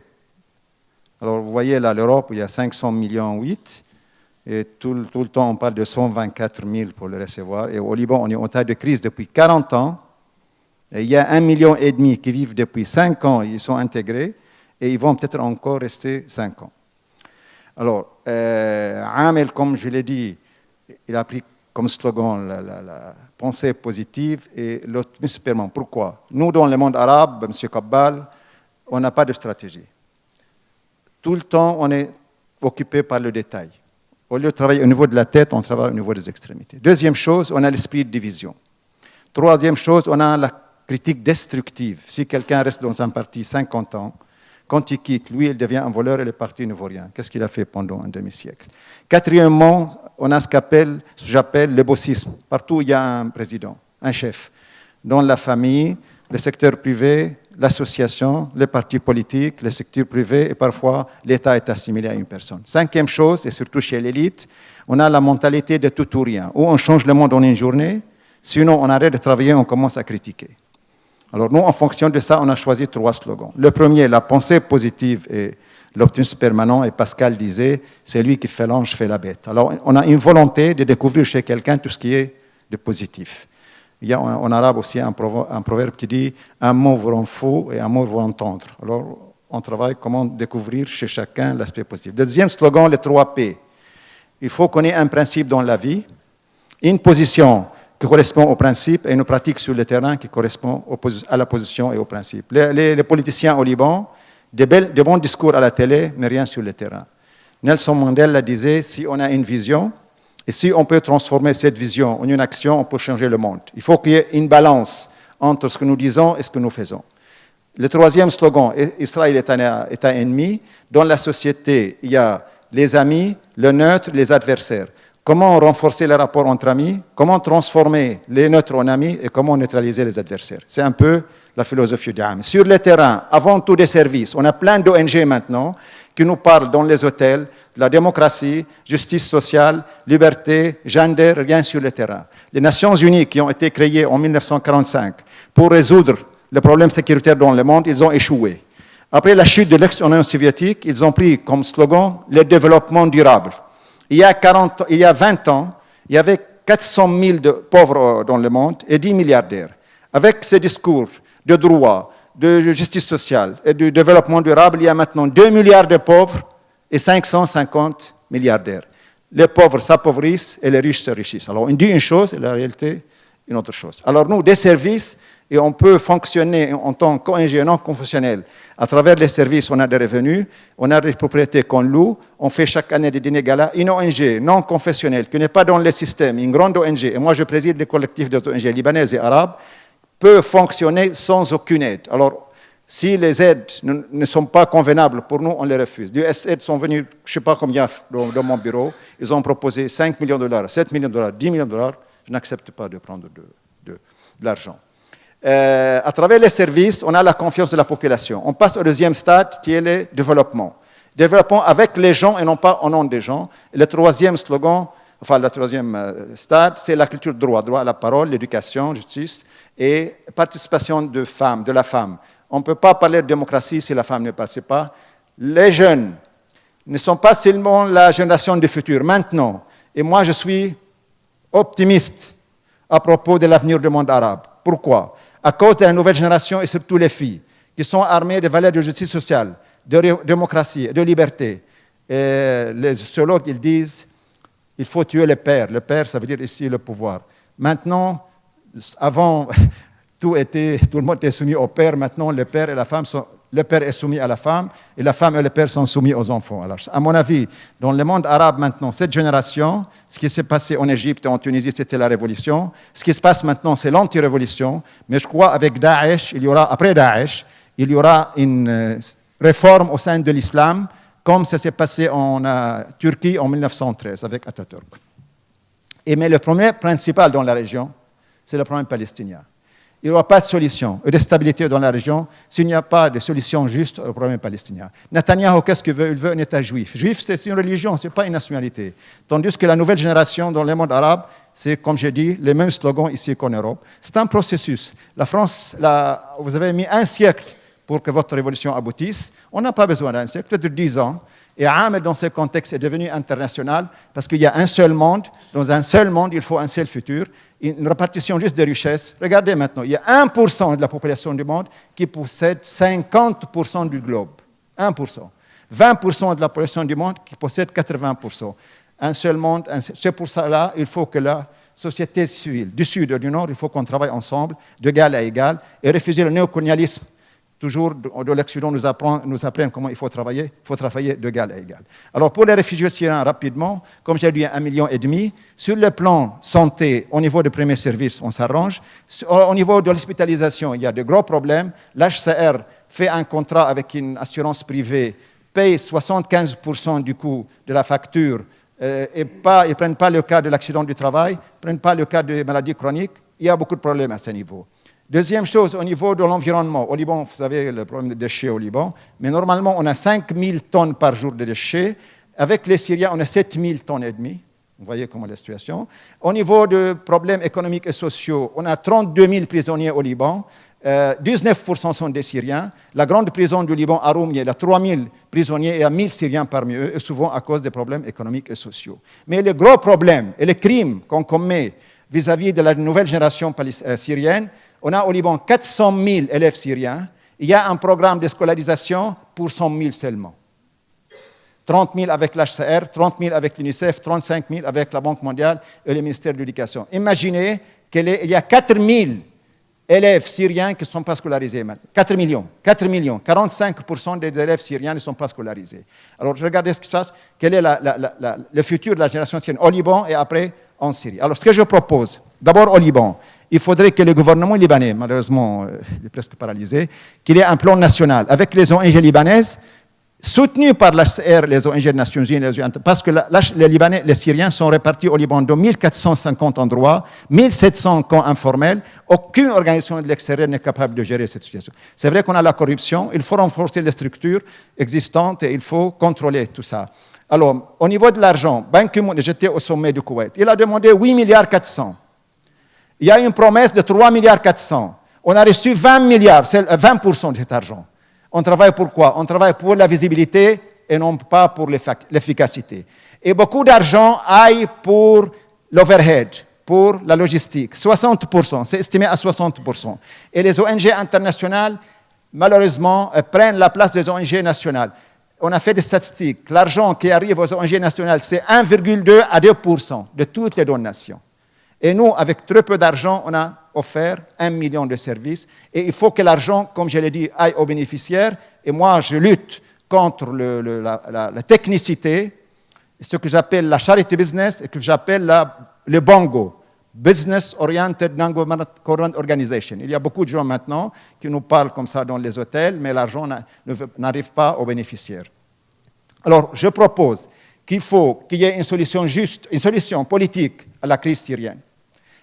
Alors, vous voyez, là, l'Europe, il y a 500 millions 8, et tout le temps, on parle de 124 000 pour le recevoir. Et au Liban, on est en état de crise depuis 40 ans. Et il y a 1,5 million qui vivent depuis 5 ans, ils sont intégrés, et ils vont peut-être encore rester 5 ans. Alors, Amel, comme je l'ai dit, il a pris comme slogan la pensée positive et l'optimisme permanent. Pourquoi? Nous, dans le monde arabe, M. Kabbal, on n'a pas de stratégie. Tout le temps, on est occupé par le détail. Au lieu de travailler au niveau de la tête, on travaille au niveau des extrémités. Deuxième chose, on a l'esprit de division. Troisième chose, on a la critique destructive. Si quelqu'un reste dans un parti 50 ans, quand il quitte, lui, il devient un voleur et le parti ne vaut rien. Qu'est-ce qu'il a fait pendant un demi-siècle? Quatrièmement, on a ce que j'appelle le bossisme. Partout, il y a un président, un chef. Dans la famille, le secteur privé, l'association, les partis politiques, le secteur privé et parfois l'État est assimilé à une personne. Cinquième chose, et surtout chez l'élite, on a la mentalité de tout ou rien. Ou on change le monde en une journée, sinon on arrête de travailler, on commence à critiquer. Alors nous, en fonction de ça, on a choisi 3 slogans. Le premier, la pensée positive et l'optimisme permanent, et Pascal disait, c'est lui qui fait l'ange, fait la bête. Alors on a une volonté de découvrir chez quelqu'un tout ce qui est de positif. Il y a en arabe aussi un proverbe qui dit « un mot vous rend fou et un mot vous entendre ». Alors on travaille comment découvrir chez chacun l'aspect positif. Deuxième slogan, les 3 P. Il faut qu'on ait un principe dans la vie, une position qui correspond au principe et une pratique sur le terrain qui correspond à la position et au principe. Les politiciens au Liban, de bons discours à la télé, mais rien sur le terrain. Nelson Mandela disait, si on a une vision, et si on peut transformer cette vision en une action, on peut changer le monde. Il faut qu'il y ait une balance entre ce que nous disons et ce que nous faisons. Le troisième slogan, Israël est un État ennemi. Dans la société, il y a les amis, le neutre, les adversaires. Comment renforcer les rapports entre amis, comment transformer les neutres en amis et comment neutraliser les adversaires. C'est un peu la philosophie d'Am. Sur le terrain, avant tout des services, on a plein d'ONG maintenant qui nous parlent dans les hôtels de la démocratie, justice sociale, liberté, gender, rien sur le terrain. Les Nations Unies qui ont été créées en 1945 pour résoudre les problèmes sécuritaires dans le monde, ils ont échoué. Après la chute de l'ex-Union soviétique, ils ont pris comme slogan le développement durable. Il y a 20 ans, il y avait 400 000 pauvres dans le monde et 10 milliardaires. Avec ces discours de droit, de justice sociale et de développement durable, il y a maintenant 2 milliards de pauvres et 550 milliardaires. Les pauvres s'appauvrissent et les riches s'enrichissent. Alors on dit une chose et la réalité, une autre chose. Alors nous, des services, et on peut fonctionner en tant qu'ONG non confessionnelle. À travers les services, on a des revenus, on a des propriétés qu'on loue, on fait chaque année des dîners galas. Une ONG non confessionnelle, qui n'est pas dans le système, une grande ONG, et moi je préside les collectifs d'ONG libanaises et arabes, peut fonctionner sans aucune aide. Alors, si les aides ne sont pas convenables pour nous, on les refuse. Les US-aides sont venus, je ne sais pas combien, dans mon bureau, ils ont proposé 5 millions de dollars, 7 millions de dollars, 10 millions de dollars, je n'accepte pas de prendre de l'argent. À travers les services, on a la confiance de la population. On passe au deuxième stade qui est le développement. Développement avec les gens et non pas au nom des gens. Et le troisième slogan, enfin le troisième stade, c'est la culture de droit. Droit à la parole, l'éducation, justice et participation de la femme. On ne peut pas parler de démocratie si la femme ne participe pas. Les jeunes ne sont pas seulement la génération du futur, maintenant. Et moi, je suis optimiste à propos de l'avenir du monde arabe. Pourquoi ? À cause de la nouvelle génération et surtout les filles, qui sont armées de valeurs de justice sociale, de démocratie, de liberté. Et les sociologues, ils disent, il faut tuer le père. Le père, ça veut dire ici le pouvoir. Maintenant, avant, tout le monde était soumis au père. Maintenant, le père et la femme le père est soumis à la femme et la femme et le père sont soumis aux enfants. Alors, à mon avis, dans le monde arabe maintenant, cette génération, ce qui s'est passé en Égypte et en Tunisie, c'était la révolution. Ce qui se passe maintenant, c'est l'anti-révolution. Mais je crois avec Daesh, après Daesh, il y aura une réforme au sein de l'islam, comme ça s'est passé en Turquie en 1913 avec Atatürk. Mais le problème principal dans la région, c'est le problème palestinien. Il n'y aura pas de solution de stabilité dans la région s'il n'y a pas de solution juste au problème palestinien. Netanyahou, qu'est-ce qu'il veut ? Il veut un État juif. Juif, c'est une religion, ce n'est pas une nationalité. Tandis que la nouvelle génération dans le monde arabe, c'est, comme j'ai dit, les mêmes slogans ici qu'en Europe. C'est un processus. La France, vous avez mis 1 siècle pour que votre révolution aboutisse. On n'a pas besoin d'un siècle, peut-être 10 ans. Et Ahmed, dans ce contexte, est devenu international parce qu'il y a un seul monde. Dans un seul monde, il faut un seul futur. Une répartition juste des richesses. Regardez maintenant, il y a 1% de la population du monde qui possède 50% du globe. 1%. 20% de la population du monde qui possède 80%. Un seul monde. C'est pour cela qu'il faut que la société civile, du Sud et du Nord, il faut qu'on travaille ensemble, d'égal à égal, et refuser le néocolonialisme. Toujours de l'Occident nous apprennent comment il faut travailler d'égal à égal. Alors pour les réfugiés syriens, rapidement, comme j'ai dit, 1,5 million. Sur le plan santé, au niveau des premiers services, on s'arrange. Au niveau de l'hospitalisation, il y a de gros problèmes. L'HCR fait un contrat avec une assurance privée, paye 75% du coût de la facture, et ils ne prennent pas le cas de l'accident du travail, ils ne prennent pas le cas de maladies chroniques. Il y a beaucoup de problèmes à ce niveau. Deuxième chose, au niveau de l'environnement. Au Liban, vous savez, le problème des déchets au Liban. Mais normalement, on a 5000 tonnes par jour de déchets. Avec les Syriens, on a 7000 tonnes et demie. Vous voyez comment est la situation. Au niveau de problèmes économiques et sociaux, on a 32 000 prisonniers au Liban. 19% sont des Syriens. La grande prison du Liban, à Roum, il y a 3000 prisonniers et il y a 1000 Syriens parmi eux, et souvent à cause des problèmes économiques et sociaux. Mais les gros problèmes et les crimes qu'on commet vis-à-vis de la nouvelle génération syrienne, on a au Liban 400 000 élèves syriens. Il y a un programme de scolarisation pour 100 000 seulement. 30 000 avec l'HCR, 30 000 avec l'UNICEF, 35 000 avec la Banque mondiale et le ministère de l'Éducation. Imaginez qu'il y a 4 000 élèves syriens qui ne sont pas scolarisés maintenant. 4 millions. 45% des élèves syriens ne sont pas scolarisés. Alors, regardez ce qui se passe. Quel est le futur de la génération syrienne au Liban et après en Syrie. Alors, ce que je propose, d'abord au Liban, il faudrait que le gouvernement libanais, malheureusement, il est presque paralysé, qu'il ait un plan national avec les ONG libanaises, soutenu par l'HCR, les ONG des Nations Unies, parce que les Syriens sont répartis au Liban dans 1450 endroits, 1700 camps informels. Aucune organisation de l'extérieur n'est capable de gérer cette situation. C'est vrai qu'on a la corruption, il faut renforcer les structures existantes et il faut contrôler tout ça. Alors, au niveau de l'argent, Ban Ki-moon, j'étais au sommet du Koweït, il a demandé 8 milliards 400. Il y a une promesse de 3 milliards 400. On a reçu 20 milliards, c'est 20% de cet argent. On travaille pour quoi? On travaille pour la visibilité et non pas pour l'efficacité. Et beaucoup d'argent aille pour l'overhead, pour la logistique. 60%, c'est estimé à 60%. Et les ONG internationales, malheureusement, prennent la place des ONG nationales. On a fait des statistiques. L'argent qui arrive aux ONG nationales, c'est 1,2 à 2% de toutes les donations. Et nous, avec très peu d'argent, on a offert 1 million de services. Et il faut que l'argent, comme je l'ai dit, aille aux bénéficiaires. Et moi, je lutte contre la technicité, ce que j'appelle la charity business et que j'appelle le BONGO, Business Oriented Non-Government Organization. Il y a beaucoup de gens maintenant qui nous parlent comme ça dans les hôtels, mais l'argent n'arrive pas aux bénéficiaires. Alors, je propose qu'il faut qu'il y ait une solution juste, une solution politique à la crise syrienne.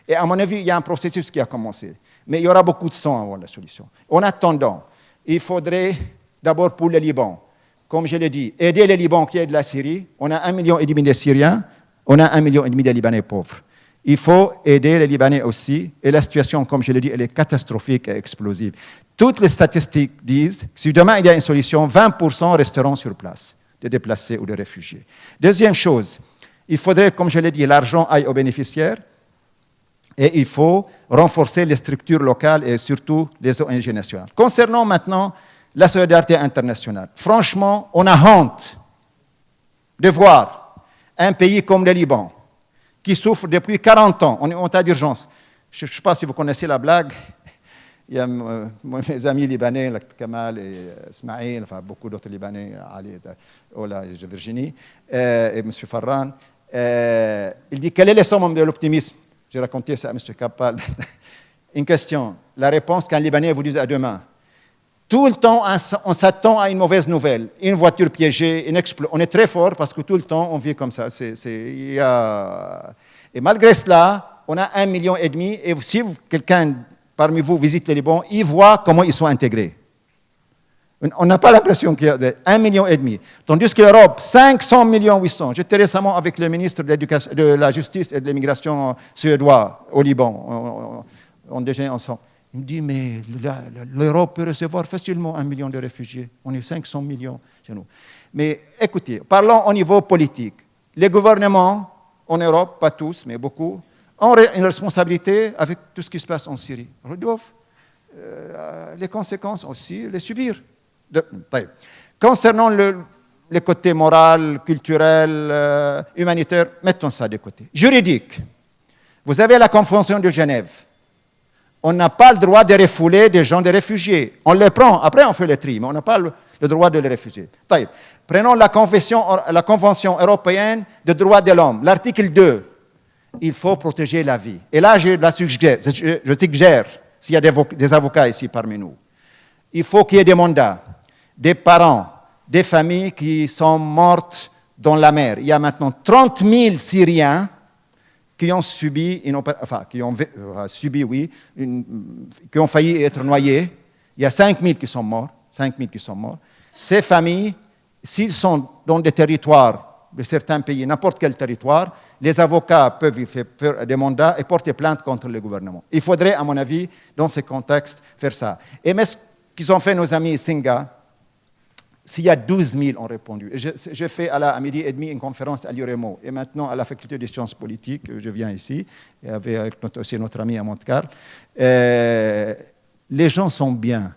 Et à mon avis, il y a un processus qui a commencé. Mais il y aura beaucoup de temps avant la solution. En attendant, il faudrait d'abord pour le Liban, comme je l'ai dit, aider les Liban qui aident la Syrie. On a 1,5 million de Syriens, on a 1,5 million de Libanais pauvres. Il faut aider les Libanais aussi. Et la situation, comme je l'ai dit, elle est catastrophique et explosive. Toutes les statistiques disent que si demain il y a une solution, 20% resteront sur place, de déplacés ou de réfugiés. Deuxième chose, il faudrait, comme je l'ai dit, l'argent aille aux bénéficiaires. Et il faut renforcer les structures locales et surtout les ONG nationales. Concernant maintenant la solidarité internationale, franchement, on a honte de voir un pays comme le Liban, qui souffre depuis 40 ans, on est en état d'urgence. Je ne sais pas si vous connaissez la blague. Il y a mes amis libanais, Kamal et Ismaïl, enfin beaucoup d'autres Libanais, Ali, Ola et Virginie, et M. Farran. Il dit, quel est le summum de l'optimisme? J'ai raconté ça à M. Kappal. Une question. La réponse qu'un Libanais vous dise à demain. Tout le temps, on s'attend à une mauvaise nouvelle. Une voiture piégée, une explosion. On est très fort parce que tout le temps, on vit comme ça. Et malgré cela, on a 1,5 million. Et si quelqu'un parmi vous visite le Liban, il voit comment ils sont intégrés. On n'a pas l'impression qu'il y a 1,5 million. Tandis que l'Europe, 500 millions 800. J'étais récemment avec le ministre de la Justice et de l'Immigration suédois au Liban. On déjeunait ensemble. Il me dit, mais l'Europe peut recevoir facilement 1 million de réfugiés. On est 500 millions chez nous. Mais écoutez, parlons au niveau politique. Les gouvernements en Europe, pas tous, mais beaucoup, ont une responsabilité avec tout ce qui se passe en Syrie. Ils doivent les conséquences aussi les subir. Concernant le côté moral, culturel, humanitaire, mettons ça de côté. Juridique, vous avez la Convention de Genève. On n'a pas le droit de refouler des gens des réfugiés. On les prend, après on fait le tri, mais on n'a pas le droit de les refuser. Prenons la Convention européenne des droits de l'homme, l'article 2. Il faut protéger la vie. Et là, je suggère, s'il y a des avocats ici parmi nous, il faut qu'il y ait des mandats, des parents, des familles qui sont mortes dans la mer. Il y a maintenant 30 000 Syriens qui ont subi, qui ont failli être noyés. Il y a 5 000 qui sont morts. Ces familles, s'ils sont dans des territoires de certains pays, n'importe quel territoire, les avocats peuvent faire des mandats et porter plainte contre le gouvernement. Il faudrait, à mon avis, dans ce contexte, faire ça. Et mais ce qu'ils ont fait nos amis Singa, s'il y a 12 000 ont répondu. J'ai fait à midi et demi une conférence à l'UREMO et maintenant à la faculté des sciences politiques, je viens ici, et avec aussi notre ami à Monte-Carlo. Les gens sont bien.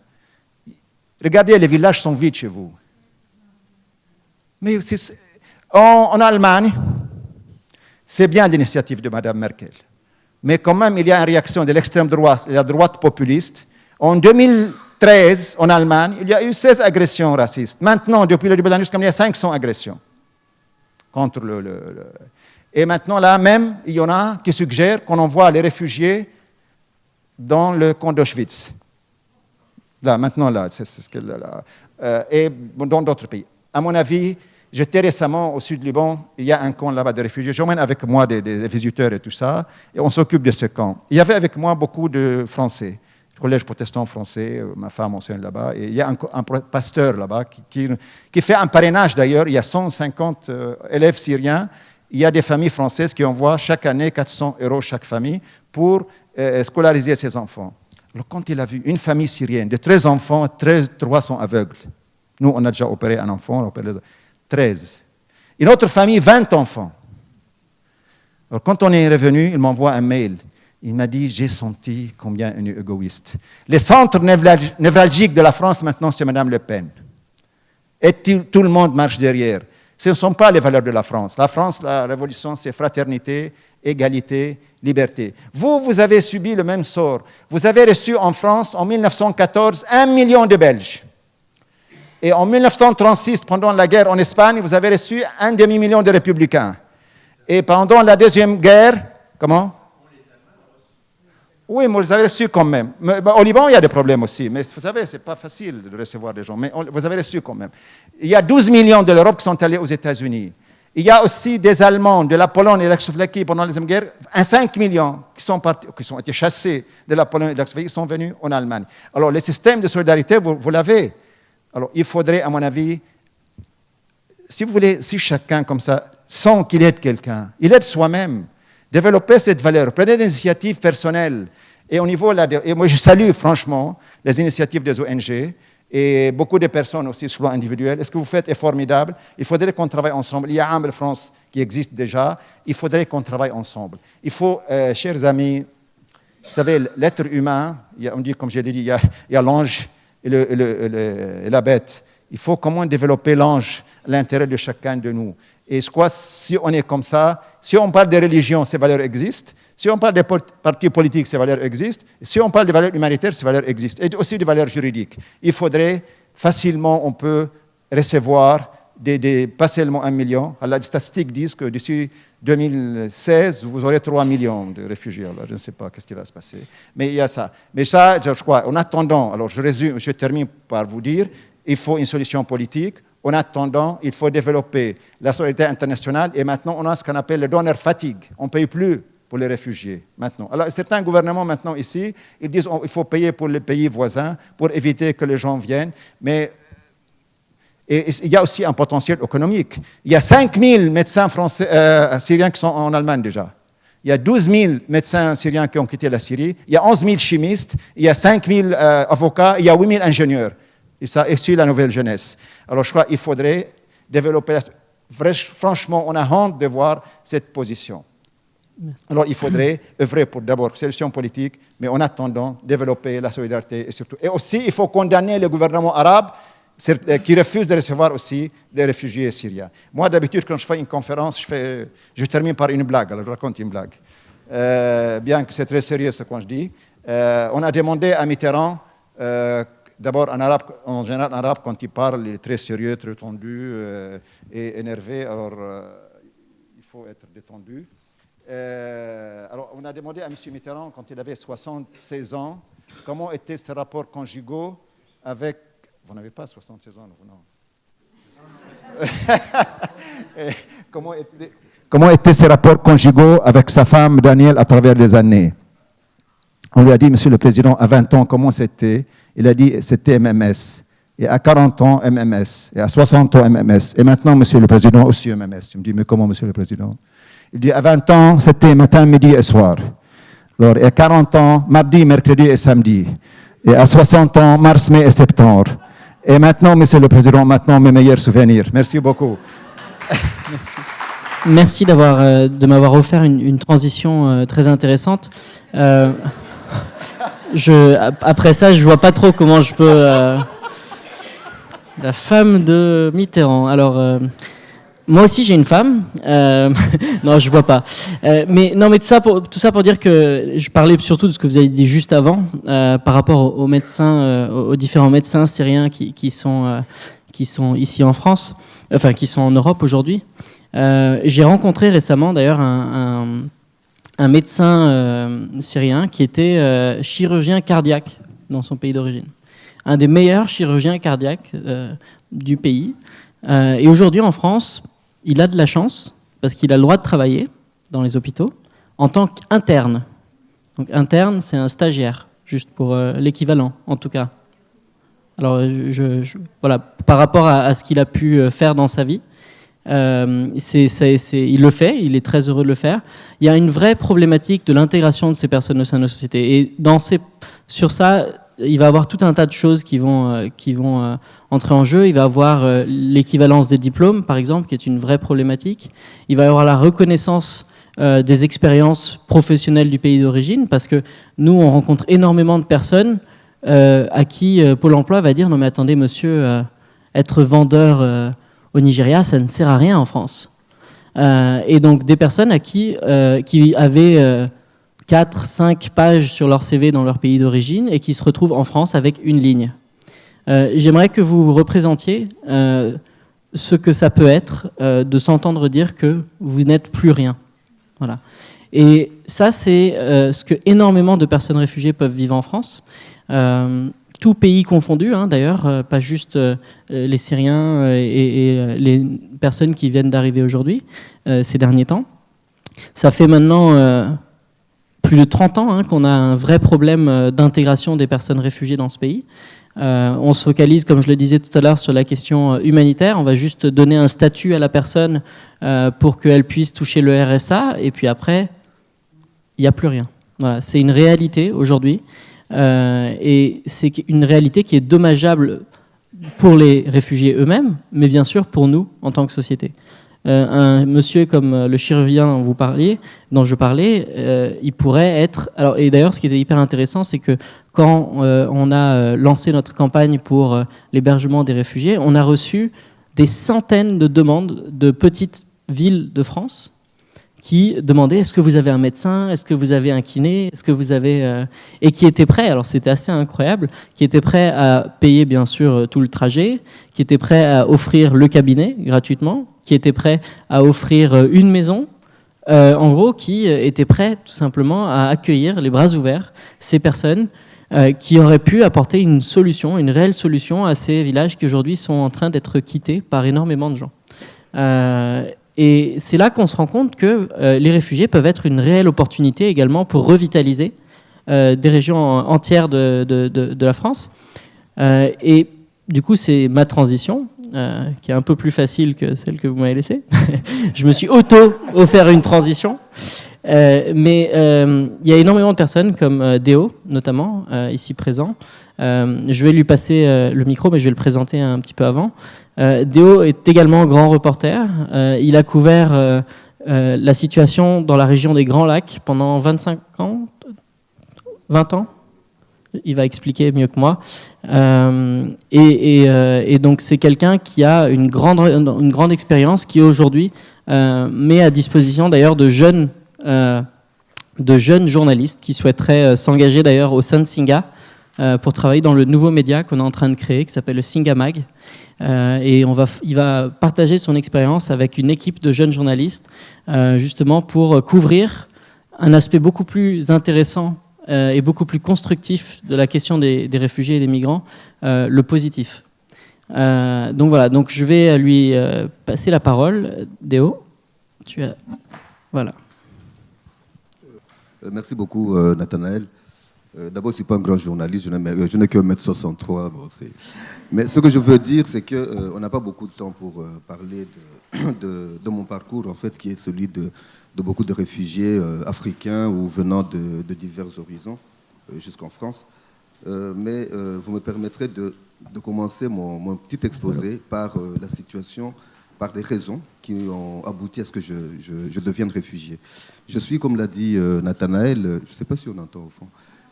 Regardez, les villages sont vides chez vous. Mais en Allemagne, c'est bien l'initiative de Mme Merkel. Mais quand même, il y a une réaction de l'extrême droite, de la droite populiste. En 2013, en Allemagne, il y a eu 16 agressions racistes. Maintenant, depuis le début de l'année, il y a 500 agressions contre Et maintenant, là même, il y en a qui suggèrent qu'on envoie les réfugiés dans le camp d'Auschwitz. Là, maintenant, là, c'est ce que et dans d'autres pays. À mon avis, j'étais récemment au sud du Liban, il y a un camp là-bas de réfugiés. J'emmène avec moi des visiteurs et tout ça, et on s'occupe de ce camp. Il y avait avec moi beaucoup de Français, collège protestant français, ma femme enseigne là-bas, et il y a un pasteur là-bas qui fait un parrainage d'ailleurs. Il y a 150 élèves syriens. Il y a des familles françaises qui envoient chaque année 400 € chaque famille pour scolariser ses enfants. Alors, quand il a vu une famille syrienne de 13 enfants, 3 sont aveugles. Nous, on a déjà opéré un enfant, on a opéré 13. Une autre famille, 20 enfants. Alors, quand on est revenu, il m'envoie un mail. Il m'a dit, j'ai senti combien on est égoïste. Les centres névralgiques de la France, maintenant, c'est Mme Le Pen. Et tout le monde marche derrière. Ce ne sont pas les valeurs de la France. La France, la révolution, c'est fraternité, égalité, liberté. Vous avez subi le même sort. Vous avez reçu en France, en 1914, 1 million de Belges. Et en 1936, pendant la guerre en Espagne, vous avez reçu 1 demi-million de républicains. Et pendant la Deuxième Guerre, comment ? Oui, mais vous les avez reçus quand même. Au Liban, il y a des problèmes aussi. Mais vous savez, ce n'est pas facile de recevoir des gens. Mais vous avez reçu quand même. Il y a 12 millions de l'Europe qui sont allés aux États-Unis. Il y a aussi des Allemands, de la Pologne et de la Tchécoslovaquie pendant la Deuxième Guerre, 5 millions qui ont été chassés de la Pologne et de la Tchécoslovaquie, qui sont venus en Allemagne. Alors, le système de solidarité, vous l'avez. Alors, il faudrait, à mon avis, si vous voulez, si chacun, comme ça, sent qu'il aide quelqu'un, il aide soi-même. Développer cette valeur, prenez des initiatives personnelles. Et au niveau et moi, je salue franchement les initiatives des ONG et beaucoup de personnes aussi sur le plan individuel. Ce que vous faites est formidable. Il faudrait qu'on travaille ensemble. Il y a Amel France qui existe déjà. Il faudrait qu'on travaille ensemble. Il faut, chers amis, vous savez, l'être humain, on dit, comme je l'ai dit, il y a l'ange et la bête. Il faut comment développer l'ange à l'intérieur de chacun de nous. Et je crois, si on est comme ça, si on parle des religions, ces valeurs existent. Si on parle des partis politiques, ces valeurs existent. Si on parle des valeurs humanitaires, ces valeurs existent. Et aussi des valeurs juridiques. Il faudrait facilement, on peut recevoir pas seulement 1 million. Alors, les statistiques disent que d'ici 2016, vous aurez 3 millions de réfugiés. Alors, je ne sais pas ce qui va se passer. Mais il y a ça. Mais ça, je crois, en attendant, alors je termine par vous dire, il faut une solution politique. En attendant, il faut développer la solidarité internationale. Et maintenant, on a ce qu'on appelle le donneur fatigue. On ne paye plus pour les réfugiés, maintenant. Alors, certains gouvernements, maintenant, ici, ils disent qu'il faut payer pour les pays voisins pour éviter que les gens viennent. Mais il y a aussi un potentiel économique. Il y a 5 000 médecins syriens qui sont en Allemagne déjà. Il y a 12 000 médecins syriens qui ont quitté la Syrie. Il y a 11 000 chimistes. Il y a 5 000 avocats. Il y a 8 000 ingénieurs. Et ça exclut la nouvelle jeunesse. Alors, je crois qu'il faudrait développer... Franchement, on a honte de voir cette position. Merci. Alors, il faudrait œuvrer pour d'abord une solution politique, mais en attendant, développer la solidarité et surtout. Et aussi, il faut condamner le gouvernement arabe qui refuse de recevoir aussi les réfugiés syriens. Moi, d'habitude, quand je fais une conférence, je termine par une blague. Alors, je raconte une blague. Bien que c'est très sérieux ce que je dis. On a demandé à Mitterrand... D'abord, en général, en arabe, quand il parle, il est très sérieux, très tendu et énervé. Alors, il faut être détendu. Alors, on a demandé à M. Mitterrand, quand il avait 76 ans, comment étaient ses rapports conjugaux avec... Vous n'avez pas 76 ans, non? Comment étaient ses rapports conjugaux avec sa femme, Daniel, à travers les années? On lui a dit, Monsieur le Président, à 20 ans, comment c'était? Il a dit, c'était MMS. Et à 40 ans, MMS. Et à 60 ans, MMS. Et maintenant, Monsieur le Président, aussi MMS. Tu me dis, mais comment, Monsieur le Président? Il dit, à 20 ans, c'était matin, midi et soir. Alors, et à 40 ans, mardi, mercredi et samedi. Et à 60 ans, mars, mai et septembre. Et maintenant, Monsieur le Président, maintenant mes meilleurs souvenirs. Merci beaucoup. Merci de m'avoir offert une transition très intéressante. Après ça, je vois pas trop comment je peux... La femme de Mitterrand. Alors, moi aussi j'ai une femme. Non, je vois pas. Mais tout ça pour dire que je parlais surtout de ce que vous avez dit juste avant, par rapport aux médecins, aux différents médecins syriens qui sont ici en France, enfin qui sont en Europe aujourd'hui. J'ai rencontré récemment d'ailleurs un médecin syrien qui était chirurgien cardiaque dans son pays d'origine. Un des meilleurs chirurgiens cardiaques du pays. Et aujourd'hui, en France, il a de la chance, parce qu'il a le droit de travailler dans les hôpitaux, en tant qu'interne. Donc interne, c'est un stagiaire, juste pour l'équivalent, en tout cas. Alors, voilà, par rapport à ce qu'il a pu faire dans sa vie, il le fait, il est très heureux de le faire. Il y a une vraie problématique de l'intégration de ces personnes au sein de la société. Et sur ça, il va y avoir tout un tas de choses qui vont entrer en jeu. Il va y avoir l'équivalence des diplômes, par exemple, qui est une vraie problématique. Il va y avoir la reconnaissance des expériences professionnelles du pays d'origine, parce que nous, on rencontre énormément de personnes à qui Pôle emploi va dire « Non mais attendez, monsieur, être vendeur au Nigeria, ça ne sert à rien en France. » Et donc des personnes qui avaient 4-5 pages sur leur CV dans leur pays d'origine et qui se retrouvent en France avec une ligne. J'aimerais que vous vous représentiez ce que ça peut être de s'entendre dire que vous n'êtes plus rien. Voilà. Et ça, c'est ce que énormément de personnes réfugiées peuvent vivre en France. Tout pays confondu, hein, d'ailleurs, pas juste les Syriens et les personnes qui viennent d'arriver aujourd'hui, ces derniers temps. Ça fait maintenant plus de 30 ans qu'on a un vrai problème d'intégration des personnes réfugiées dans ce pays. On se focalise, comme je le disais tout à l'heure, sur la question humanitaire. On va juste donner un statut à la personne pour qu'elle puisse toucher le RSA, et puis après, il n'y a plus rien. Voilà, c'est une réalité aujourd'hui, et c'est une réalité qui est dommageable pour les réfugiés eux-mêmes, mais bien sûr pour nous en tant que société. Un monsieur comme le chirurgien dont je parlais, il pourrait être... Alors, et d'ailleurs, ce qui était hyper intéressant, c'est que quand on a lancé notre campagne pour l'hébergement des réfugiés, on a reçu des centaines de demandes de petites villes de France qui demandaient: est-ce que vous avez un médecin, est-ce que vous avez un kiné, est-ce que vous avez... Et qui étaient prêts, alors c'était assez incroyable, qui étaient prêts à payer bien sûr tout le trajet, qui étaient prêts à offrir le cabinet gratuitement, qui étaient prêts à offrir une maison, en gros qui étaient prêts tout simplement à accueillir les bras ouverts ces personnes qui auraient pu apporter une solution, une réelle solution à ces villages qui aujourd'hui sont en train d'être quittés par énormément de gens. Et c'est là qu'on se rend compte que les réfugiés peuvent être une réelle opportunité également pour revitaliser des régions entières de la France. Et du coup, c'est ma transition, qui est un peu plus facile que celle que vous m'avez laissée. Je me suis offert une transition. Mais il y a énormément de personnes comme Déo, notamment, ici présent. Je vais lui passer le micro, mais je vais le présenter un petit peu avant. Déo est également grand reporter. Il a couvert la situation dans la région des Grands Lacs pendant 25 ans, 20 ans. Il va expliquer mieux que moi. Et donc c'est quelqu'un qui a une grande expérience, qui aujourd'hui met à disposition d'ailleurs de jeunes journalistes qui souhaiteraient s'engager d'ailleurs au sein de Singa pour travailler dans le nouveau média qu'on est en train de créer, qui s'appelle le Singa Mag. Et il va partager son expérience avec une équipe de jeunes journalistes, justement pour couvrir un aspect beaucoup plus intéressant et beaucoup plus constructif de la question des réfugiés et des migrants, le positif. Donc voilà, donc je vais lui passer la parole. Déo, voilà. Merci beaucoup, Nathanaël. D'abord, je ne suis pas un grand journaliste, je n'ai que 1m63. Bon, mais ce que je veux dire, c'est qu'on n'a pas beaucoup de temps pour parler de mon parcours, en fait, qui est celui de beaucoup de réfugiés africains ou venant de divers horizons, jusqu'en France. Mais vous me permettrez de commencer mon petit exposé par la situation, par des raisons qui ont abouti à ce que je devienne réfugié. Je suis, comme l'a dit Nathanaël, je ne sais pas si on entend au fond.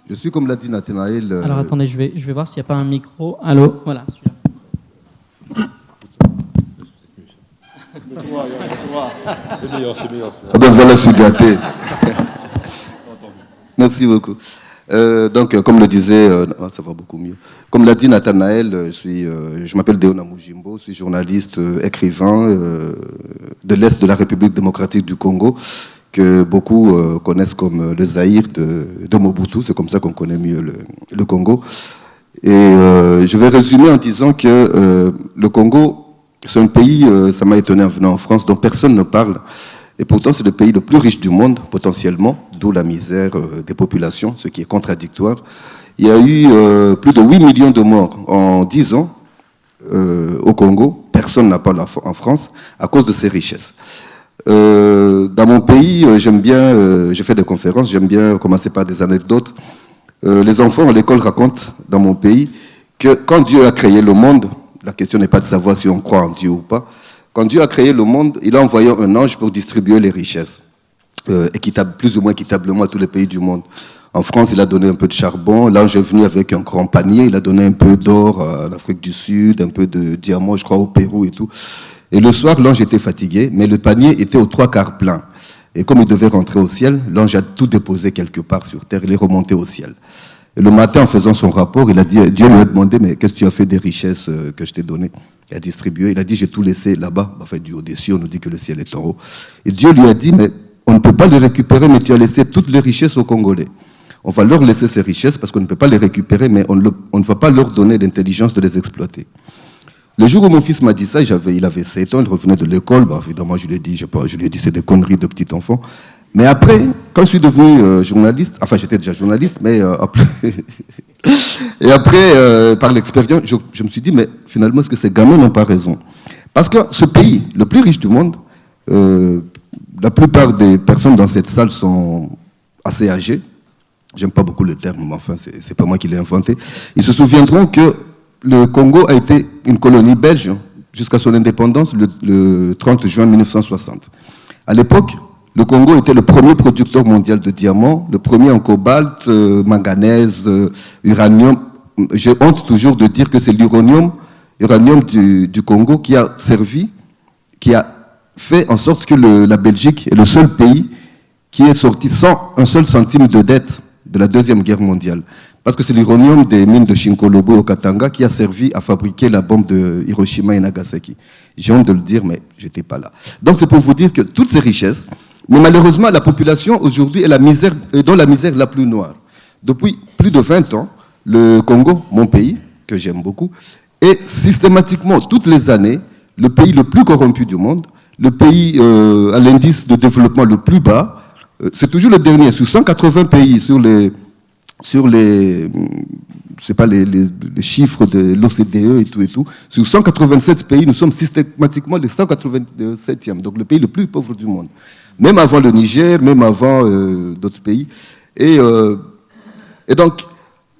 Je suis, comme l'a dit Nathanaël... Alors attendez, je vais voir s'il n'y a pas un micro. Allô, voilà, celui-là. C'est meilleur. Ah ben voilà, je suis gâté. Merci beaucoup. Donc, comme le disait, ça va beaucoup mieux. Comme l'a dit Nathanaël, je m'appelle Deona Mujimbo, je suis journaliste, écrivain de l'Est de la République démocratique du Congo, que beaucoup connaissent comme le Zaïre de Mobutu. C'est comme ça qu'on connaît mieux le Congo. Et je vais résumer en disant que le Congo, c'est un pays, ça m'a étonné en venant en France, dont personne ne parle. Et pourtant, c'est le pays le plus riche du monde, potentiellement, d'où la misère des populations, ce qui est contradictoire. Il y a eu plus de 8 millions de morts en 10 ans au Congo. Personne n'a parlé en France à cause de ces richesses. Dans mon pays, j'aime bien, je fais des conférences, j'aime bien commencer par des anecdotes. Les enfants à l'école racontent dans mon pays que quand Dieu a créé le monde, la question n'est pas de savoir si on croit en Dieu ou pas. Quand Dieu a créé le monde, il a envoyé un ange pour distribuer les richesses, plus ou moins équitablement à tous les pays du monde. En France, il a donné un peu de charbon. L'ange est venu avec un grand panier. Il a donné un peu d'or en Afrique du Sud, un peu de diamants, je crois, au Pérou et tout. Et le soir, l'ange était fatigué, mais le panier était aux 3/4 plein. Et comme il devait rentrer au ciel, l'ange a tout déposé quelque part sur terre. Il est remonté au ciel. Et le matin, en faisant son rapport, il a dit, Dieu lui a demandé, mais qu'est-ce que tu as fait des richesses que je t'ai données? Il a distribué. Il a dit, j'ai tout laissé là-bas. En fait, du haut des cieux, on nous dit que le ciel est en haut. Et Dieu lui a dit, mais on ne peut pas les récupérer, mais tu as laissé toutes les richesses aux Congolais. On va leur laisser ces richesses parce qu'on ne peut pas les récupérer, mais on ne va pas leur donner l'intelligence de les exploiter. Le jour où mon fils m'a dit ça, il avait 7 ans, il revenait de l'école. Bah, évidemment, je lui ai dit, c'est des conneries de petit enfant. Mais après, quand je suis devenu journaliste, enfin j'étais déjà journaliste, mais et après, par l'expérience, je me suis dit, mais finalement, est-ce que ces gamins n'ont pas raison? Parce que ce pays, le plus riche du monde, la plupart des personnes dans cette salle sont assez âgées. J'aime pas beaucoup le terme, mais enfin, c'est pas moi qui l'ai inventé. Ils se souviendront que le Congo a été une colonie belge jusqu'à son indépendance le 30 juin 1960. À l'époque, le Congo était le premier producteur mondial de diamants, le premier en cobalt, manganèse, uranium. J'ai honte toujours de dire que c'est l'uranium du Congo qui a servi, qui a fait en sorte que la Belgique est le seul pays qui est sorti sans un seul centime de dette de la Deuxième Guerre mondiale. Parce que c'est l'uranium des mines de Shinkolobo au Katanga qui a servi à fabriquer la bombe de Hiroshima et Nagasaki. J'ai honte de le dire, mais j'étais pas là. Donc c'est pour vous dire que toutes ces richesses, mais malheureusement la population aujourd'hui est dans la misère la plus noire. Depuis plus de 20 ans, le Congo, mon pays, que j'aime beaucoup, est systématiquement, toutes les années, le pays le plus corrompu du monde, le pays à l'indice de développement le plus bas. C'est toujours le dernier, sur 180 pays, sur les chiffres de l'OCDE et tout, sur 187 pays, nous sommes systématiquement les 187e, donc le pays le plus pauvre du monde. Même avant le Niger, même avant d'autres pays. Et donc,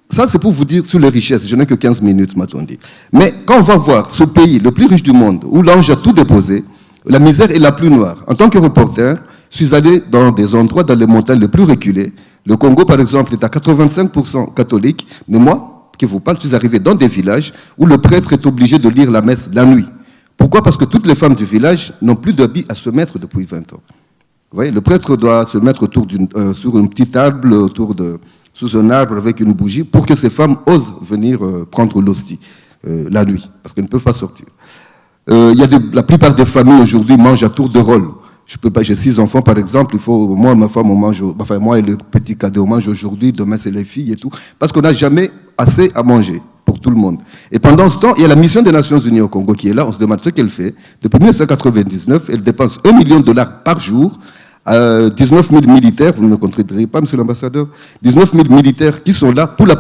ça c'est pour vous dire sur les richesses, je n'ai que 15 minutes, m'a-t-on dit. Mais quand on va voir ce pays le plus riche du monde, où l'ange a tout déposé, la misère est la plus noire. En tant que reporter, je suis allé dans des endroits, dans les montagnes les plus reculées. Le Congo, par exemple, est à 85% catholique. Mais moi, qui vous parle, je suis arrivé dans des villages où le prêtre est obligé de lire la messe la nuit. Pourquoi? Parce que toutes les femmes du village n'ont plus d'habits à se mettre depuis 20 ans. Vous voyez, le prêtre doit se mettre sur une petite table, sous un arbre avec une bougie, pour que ces femmes osent venir prendre l'hostie la nuit, parce qu'elles ne peuvent pas sortir. La plupart des familles aujourd'hui mangent à tour de rôle. J'ai 6 enfants, par exemple, moi, ma femme, on mange, enfin, moi et le petit cadet, on mange aujourd'hui, demain c'est les filles et tout, parce qu'on n'a jamais assez à manger pour tout le monde. Et pendant ce temps, il y a la mission des Nations Unies au Congo qui est là, on se demande ce qu'elle fait. Depuis 1999, elle dépense $1 million par jour 19 000 militaires, vous ne me contredirez pas, monsieur l'ambassadeur, 19 000 militaires qui sont là pour la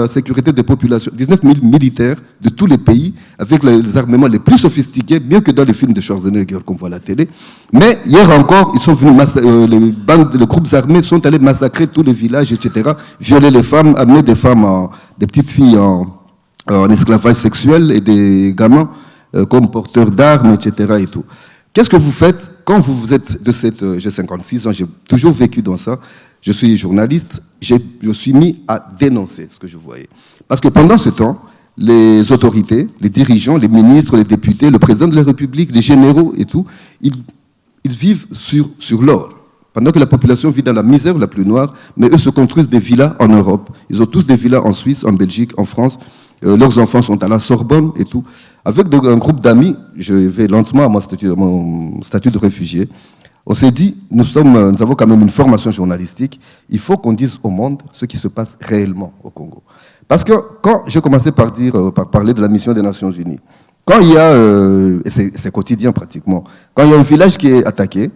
sécurité des populations, 19 000 militaires de tous les pays, avec les armements les plus sophistiqués, mieux que dans les films de Schwarzenegger qu'on voit à la télé. Mais hier encore, ils sont venus les groupes armés sont allés massacrer tous les villages, etc., violer les femmes, amener des femmes, des petites filles en esclavage sexuel et des gamins comme porteurs d'armes, etc. et tout. Qu'est-ce que vous faites quand vous êtes de cette... j'ai 56 ans, j'ai toujours vécu dans ça. Je suis journaliste, je suis mis à dénoncer ce que je voyais. Parce que pendant ce temps, les autorités, les dirigeants, les ministres, les députés, le président de la République, les généraux et tout, ils vivent sur l'or. Pendant que la population vit dans la misère la plus noire, mais eux se construisent des villas en Europe. Ils ont tous des villas en Suisse, en Belgique, en France. Leurs enfants sont à la Sorbonne et tout. Avec un groupe d'amis, je vais lentement à mon statut de réfugié. On s'est dit, nous avons quand même une formation journalistique. Il faut qu'on dise au monde ce qui se passe réellement au Congo. Parce que quand j'ai commencé par parler de la mission des Nations Unies, quand il y a, et c'est quotidien pratiquement, quand il y a un village qui est attaqué,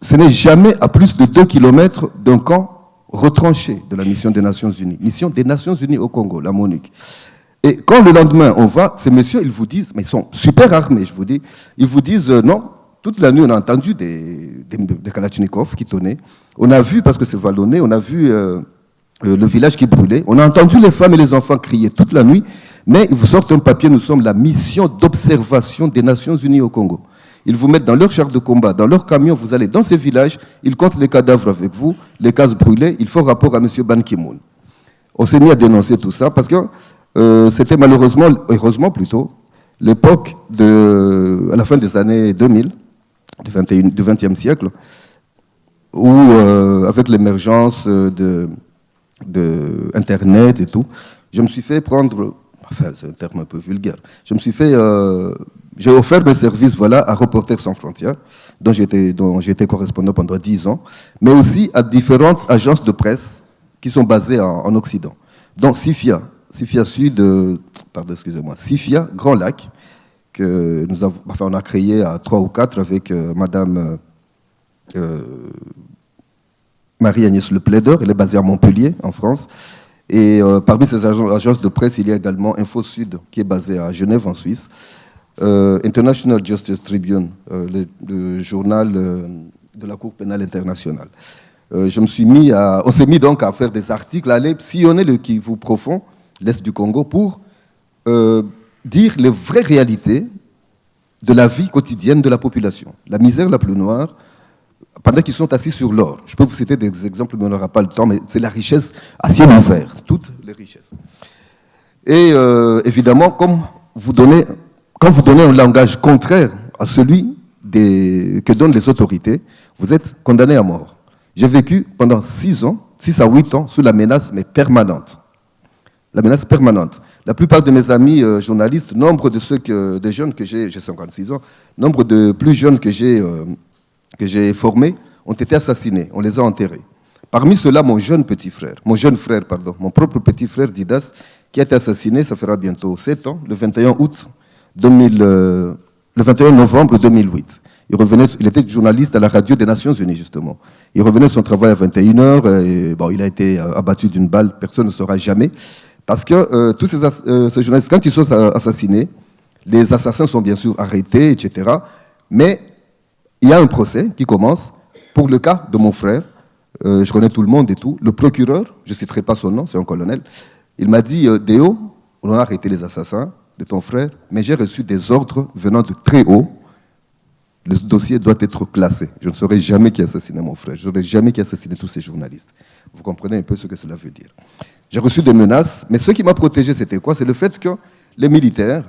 ce n'est jamais à plus de 2 kilomètres d'un camp retranché de la mission des Nations Unies. Mission des Nations Unies au Congo, la MONUC. Et quand le lendemain on va, ces messieurs, ils vous disent, mais ils sont super armés, je vous dis, ils vous disent, non, toute la nuit on a entendu des Kalachnikov qui tonnaient, on a vu, parce que c'est vallonné, on a vu le village qui brûlait, on a entendu les femmes et les enfants crier toute la nuit, mais ils vous sortent un papier, nous sommes la mission d'observation des Nations Unies au Congo. Ils vous mettent dans leur char de combat, dans leur camion, vous allez dans ces villages, ils comptent les cadavres avec vous, les cases brûlées, ils font rapport à M. Ban Ki-moon. On s'est mis à dénoncer tout ça parce que c'était malheureusement, heureusement plutôt, l'époque à la fin des années 2000, du XXe siècle, où avec l'émergence de Internet et tout, je me suis fait prendre, enfin c'est un terme un peu vulgaire, j'ai offert mes services à Reporters sans frontières, dont j'ai été correspondant pendant 10 ans, mais aussi à différentes agences de presse qui sont basées en Occident. Donc SIFIA Sud, SIFIA Grand Lac, que on a créé à 3 ou 4 avec Madame Marie-Agnès Le Plaideur, elle est basée à Montpellier, en France. Et parmi ces agences de presse, il y a également Info Sud, qui est basée à Genève, en Suisse. International Justice Tribune, le journal de la Cour pénale internationale. On s'est mis donc à faire des articles, à aller sillonner le Kivu profond, l'Est du Congo, pour dire les vraies réalités de la vie quotidienne de la population. La misère la plus noire, pendant qu'ils sont assis sur l'or. Je peux vous citer des exemples, mais on n'aura pas le temps, mais c'est la richesse à ciel ouvert, toutes les richesses. Et évidemment, quand vous donnez un langage contraire à celui que donnent les autorités, vous êtes condamné à mort. J'ai vécu pendant 6 à 8 ans, sous la menace, mais permanente. La menace permanente. La plupart de mes amis journalistes, nombre des jeunes que j'ai 56 ans, nombre de plus jeunes que j'ai formés, ont été assassinés, on les a enterrés. Parmi ceux-là, mon propre petit frère Didas, qui a été assassiné, ça fera bientôt 7 ans, le 21 novembre 2008. Il était journaliste à la radio des Nations Unies, justement. Il revenait de son travail à 21h, et il a été abattu d'une balle, personne ne saura jamais. Parce que tous ces journalistes, quand ils sont assassinés, les assassins sont bien sûr arrêtés, etc. Mais il y a un procès qui commence pour le cas de mon frère. Je connais tout le monde et tout. Le procureur, je ne citerai pas son nom, c'est un colonel, il m'a dit, Déo, on a arrêté les assassins de ton frère, mais j'ai reçu des ordres venant de très haut. Le dossier doit être classé. Je ne saurais jamais qui a assassiné mon frère. Je ne saurais jamais qui a assassiné tous ces journalistes. Vous comprenez un peu ce que cela veut dire. J'ai reçu des menaces, mais ce qui m'a protégé, c'était quoi? C'est le fait que les militaires,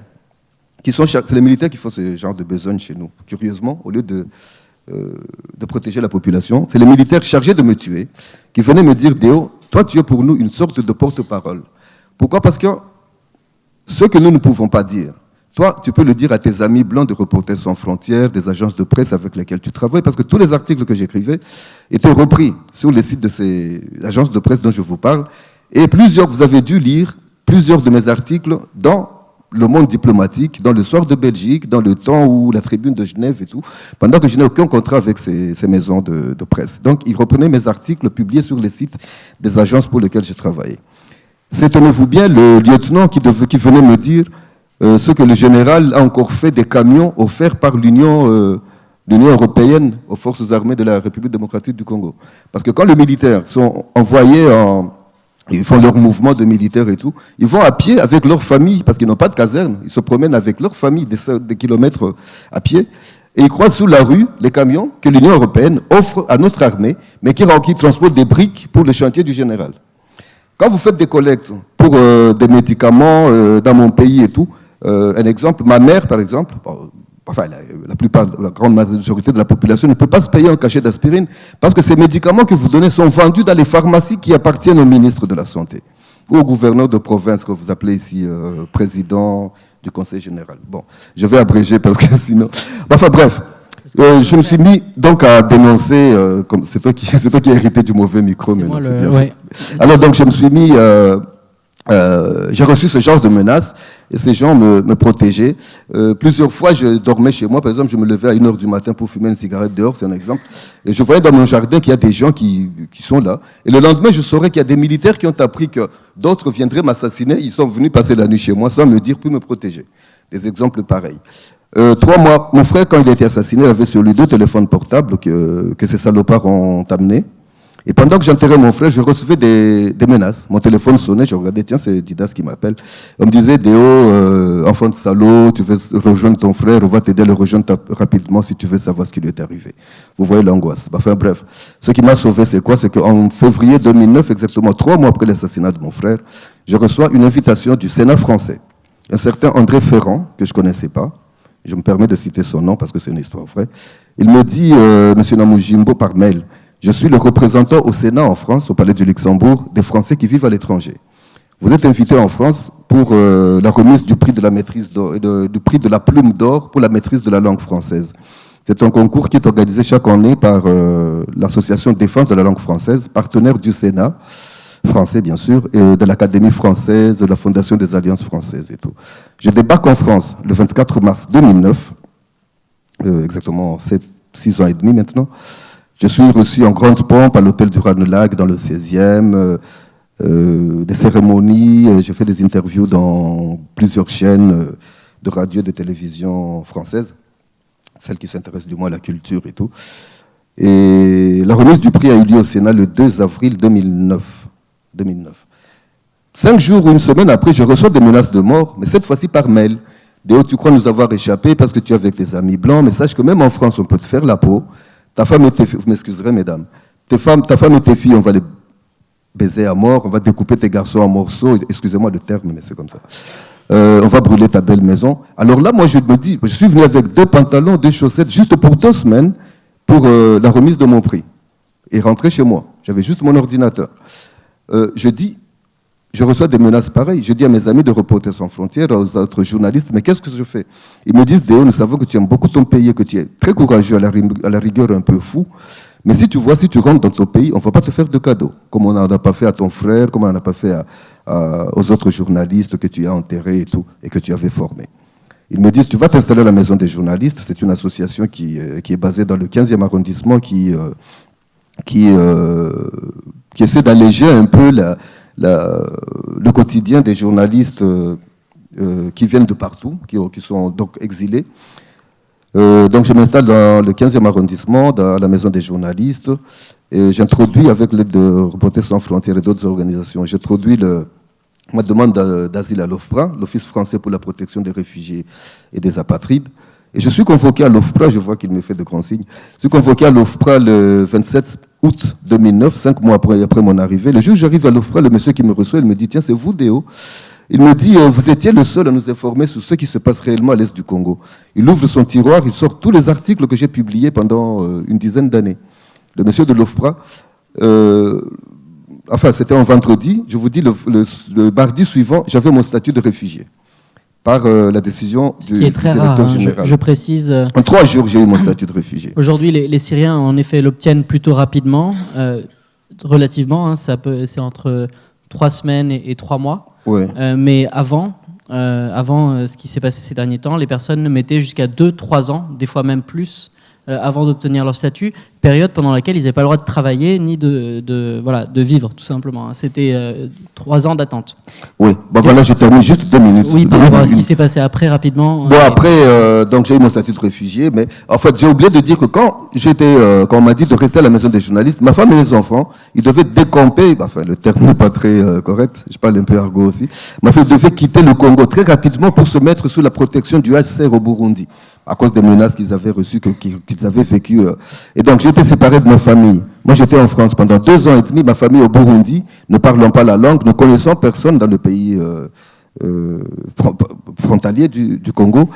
c'est les militaires qui font ce genre de besogne chez nous. Curieusement, au lieu de protéger la population, c'est les militaires chargés de me tuer qui venaient me dire, Déo, toi tu es pour nous une sorte de porte-parole. Pourquoi? Parce que ce que nous ne pouvons pas dire, toi, tu peux le dire à tes amis blancs de Reporters sans frontières, des agences de presse avec lesquelles tu travailles, parce que tous les articles que j'écrivais étaient repris sur les sites de ces agences de presse dont je vous parle. Et vous avez dû lire plusieurs de mes articles dans le monde diplomatique, dans le Soir de Belgique, dans le temps où la Tribune de Genève et tout, pendant que je n'ai aucun contrat avec ces maisons de presse. Donc, ils reprenaient mes articles publiés sur les sites des agences pour lesquelles j'ai travaillé. C'est, tenez-vous bien, le lieutenant qui venait me dire ce que le général a encore fait des camions offerts par l'Union européenne aux forces armées de la République démocratique du Congo. Parce que quand les militaires sont envoyés ils font leur mouvement de militaires et tout, ils vont à pied avec leur famille, parce qu'ils n'ont pas de caserne, ils se promènent avec leur famille des kilomètres à pied, et ils croisent sous la rue les camions que l'Union européenne offre à notre armée, mais qui transportent des briques pour le chantier du général. Quand vous faites des collectes pour des médicaments dans mon pays et tout, un exemple, ma mère par exemple, enfin la grande majorité de la population ne peut pas se payer un cachet d'aspirine parce que ces médicaments que vous donnez sont vendus dans les pharmacies qui appartiennent au ministre de la Santé ou au gouverneur de province que vous appelez ici président du Conseil général. Bon, je vais abréger parce que sinon... Enfin bref, je me suis mis donc à dénoncer, comme c'est toi qui as hérité du mauvais micro. C'est moi bien ouais. Alors donc je me suis mis... j'ai reçu ce genre de menaces et ces gens me protégeaient. Plusieurs fois, je dormais chez moi. Par exemple, je me levais à 1h du matin pour fumer une cigarette dehors, c'est un exemple. Et je voyais dans mon jardin qu'il y a des gens qui sont là. Et le lendemain, je saurais qu'il y a des militaires qui ont appris que d'autres viendraient m'assassiner. Ils sont venus passer la nuit chez moi sans me dire, pour me protéger. Des exemples pareils. 3 mois, mon frère, quand il a été assassiné, il avait sur lui 2 téléphones portables que ces salopards ont amenés. Et pendant que j'enterrais mon frère, je recevais des menaces. Mon téléphone sonnait, je regardais, tiens, c'est Didas qui m'appelle. On me disait, Déo, enfant de salaud, tu veux rejoindre ton frère, on va t'aider à le rejoindre rapidement si tu veux savoir ce qui lui est arrivé. Vous voyez l'angoisse. Enfin bref, ce qui m'a sauvé, c'est quoi? C'est qu'en février 2009, exactement 3 mois après l'assassinat de mon frère, je reçois une invitation du Sénat français. Un certain André Ferrand, que je ne connaissais pas, je me permets de citer son nom parce que c'est une histoire vraie, il me dit, Monsieur Namujimbo, par mail, je suis le représentant au Sénat en France, au Palais du Luxembourg, des Français qui vivent à l'étranger. Vous êtes invité en France pour la remise du prix de la maîtrise du prix de la plume d'or pour la maîtrise de la langue française. C'est un concours qui est organisé chaque année par l'Association Défense de la langue française, partenaire du Sénat français bien sûr, et de l'Académie française, de la Fondation des Alliances françaises et tout. Je débarque en France le 24 mars 2009, exactement 6 ans et demi maintenant. Je suis reçu en grande pompe à l'hôtel du Ranelagh dans le 16e, des cérémonies, j'ai fait des interviews dans plusieurs chaînes de radio et de télévision françaises, celles qui s'intéressent du moins à la culture et tout. Et la remise du prix a eu lieu au Sénat le 2 avril 2009. 5 jours ou une semaine après, je reçois des menaces de mort, mais cette fois-ci par mail. Déo, tu crois nous avoir échappé parce que tu es avec tes amis blancs, mais sache que même en France, on peut te faire la peau. Ta femme et tes filles, vous m'excuserez mesdames, ta femme et tes filles, on va les baiser à mort, on va découper tes garçons en morceaux, excusez-moi le terme, mais c'est comme ça. On va brûler ta belle maison. Alors là, moi, je me dis, je suis venu avec 2 pantalons, 2 chaussettes, juste pour 2 semaines, pour la remise de mon prix. Et rentrer chez moi. J'avais juste mon ordinateur. Je reçois des menaces pareilles. Je dis à mes amis de Reporters sans frontières, aux autres journalistes, mais qu'est-ce que je fais? Ils me disent, Déo, nous savons que tu aimes beaucoup ton pays, que tu es très courageux, à la rigueur un peu fou. Mais si tu rentres dans ton pays, on ne va pas te faire de cadeaux, comme on n'en a pas fait à ton frère, comme on n'en a pas fait aux autres journalistes que tu as enterrés et tout, et que tu avais formés. Ils me disent, tu vas t'installer à la Maison des journalistes. C'est une association qui est basée dans le 15e arrondissement, qui essaie d'alléger un peu le quotidien des journalistes qui viennent de partout, qui sont donc exilés. Donc je m'installe dans le 15e arrondissement, dans la Maison des journalistes, et j'introduis avec l'aide de Reporters sans frontières et d'autres organisations, j'introduis ma demande d'asile à l'OFPRA, l'Office français pour la protection des réfugiés et des apatrides. Et je suis convoqué à l'OFPRA, je vois qu'il me fait de grands signes, je suis convoqué à l'OFPRA le 27 août 2009, 5 mois après mon arrivée. Le jour où j'arrive à l'OFPRA, le monsieur qui me reçoit, il me dit, tiens, c'est vous, Déo? Il me dit, vous étiez le seul à nous informer sur ce qui se passe réellement à l'est du Congo. Il ouvre son tiroir, il sort tous les articles que j'ai publiés pendant une dizaine d'années. Le monsieur de l'OFPRA, enfin c'était un vendredi, je vous dis, le mardi suivant, j'avais mon statut de réfugié. Par la décision du directeur général. Je précise. En 3 jours, j'ai eu mon statut de réfugié. Aujourd'hui, les Syriens, en effet, l'obtiennent plutôt rapidement, relativement. C'est entre 3 semaines et 3 mois. Ouais. Mais avant, Avant ce qui s'est passé ces derniers temps, les personnes mettaient jusqu'à 2-3 ans, des fois même plus, avant d'obtenir leur statut, période pendant laquelle ils n'avaient pas le droit de travailler ni de vivre, tout simplement. C'était 3 ans d'attente. Oui, bon, voilà, je termine juste 2 minutes. Oui, par rapport à ce qui s'est passé après, rapidement. Bon, après, donc j'ai eu mon statut de réfugié, mais en fait, j'ai oublié de dire que quand on m'a dit de rester à la maison des journalistes, ma femme et les enfants, ils devaient décamper, enfin, le terme n'est pas très correct, je parle un peu argot aussi, ma fille devait quitter le Congo très rapidement pour se mettre sous la protection du HCR au Burundi, à cause des menaces qu'ils avaient reçues, qu'ils avaient vécues. Et donc, j'étais séparé de ma famille. Moi, j'étais en France pendant 2 ans et demi, ma famille au Burundi, ne parlant pas la langue, ne connaissant personne dans le pays frontalier du Congo.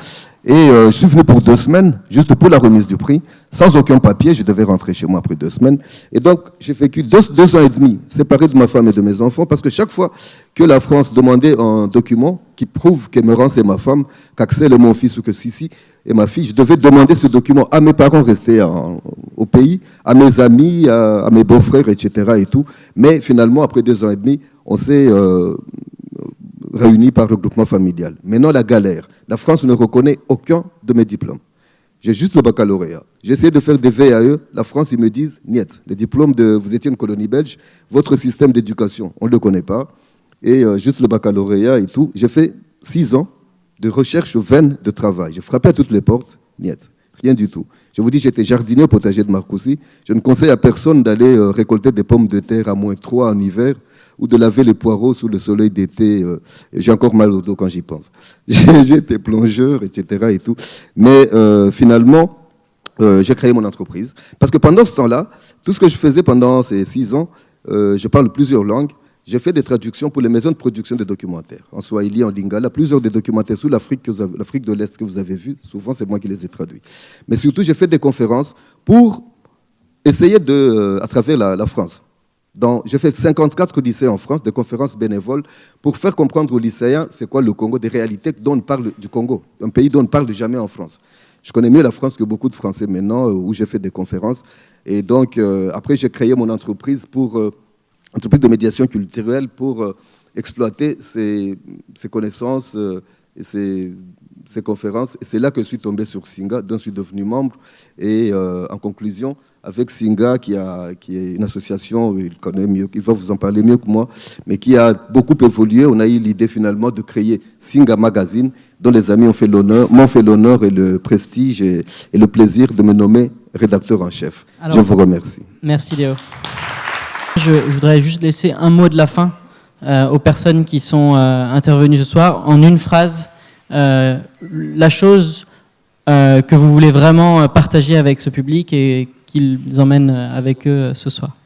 Et je suis venu pour 2 semaines, juste pour la remise du prix, sans aucun papier. Je devais rentrer chez moi après 2 semaines. Et donc, j'ai vécu 2 ans et demi séparé de ma femme et de mes enfants, parce que chaque fois que la France demandait un document qui prouve qu'Emerance c'est ma femme, qu'Axel est mon fils ou que Sissi est ma fille, je devais demander ce document à mes parents restés au pays, à mes amis, à mes beaux-frères, etc. et tout. Mais finalement, après 2 ans et demi, on s'est réunis par regroupement familial. Maintenant, la galère. La France ne reconnaît aucun de mes diplômes. J'ai juste le baccalauréat. J'ai essayé de faire des VAE. La France, ils me disent, niet, les diplômes vous étiez une colonie belge, votre système d'éducation, on ne le connaît pas. Et juste le baccalauréat et tout. J'ai fait 6 ans de recherche vaine de travail. J'ai frappé à toutes les portes, niet, rien du tout. Je vous dis, j'étais jardinier au potager de Marcoussis. Je ne conseille à personne d'aller récolter des pommes de terre à -3 en hiver ou de laver les poireaux sous le soleil d'été. J'ai encore mal au dos quand j'y pense. J'étais plongeur, etc. et tout. Mais finalement, j'ai créé mon entreprise. Parce que pendant ce temps-là, tout ce que je faisais pendant ces 6 ans, je parle plusieurs langues. J'ai fait des traductions pour les maisons de production de documentaires, en Swahili, en Lingala, plusieurs des documentaires sur l'Afrique de l'Est que vous avez vus. Souvent, c'est moi qui les ai traduits. Mais surtout, j'ai fait des conférences pour essayer à travers la France. J'ai fait 54 lycées en France, des conférences bénévoles, pour faire comprendre aux lycéens c'est quoi le Congo, des réalités dont on parle du Congo, un pays dont on ne parle jamais en France. Je connais mieux la France que beaucoup de Français maintenant, où j'ai fait des conférences. Et donc, après, j'ai créé mon entreprise entreprise de médiation culturelle pour exploiter ces connaissances et ces conférences. Et c'est là que je suis tombé sur Singa, dont je suis devenu membre. Et en conclusion, avec Singa, qui est une association, il va vous en parler mieux que moi, mais qui a beaucoup évolué. On a eu l'idée finalement de créer Singa Magazine, dont les amis m'ont fait l'honneur et le prestige et le plaisir de me nommer rédacteur en chef. Alors, je vous remercie. Merci Léo. Je voudrais juste laisser un mot de la fin aux personnes qui sont intervenues ce soir, en une phrase, la chose que vous voulez vraiment partager avec ce public et qu'ils emmènent avec eux ce soir.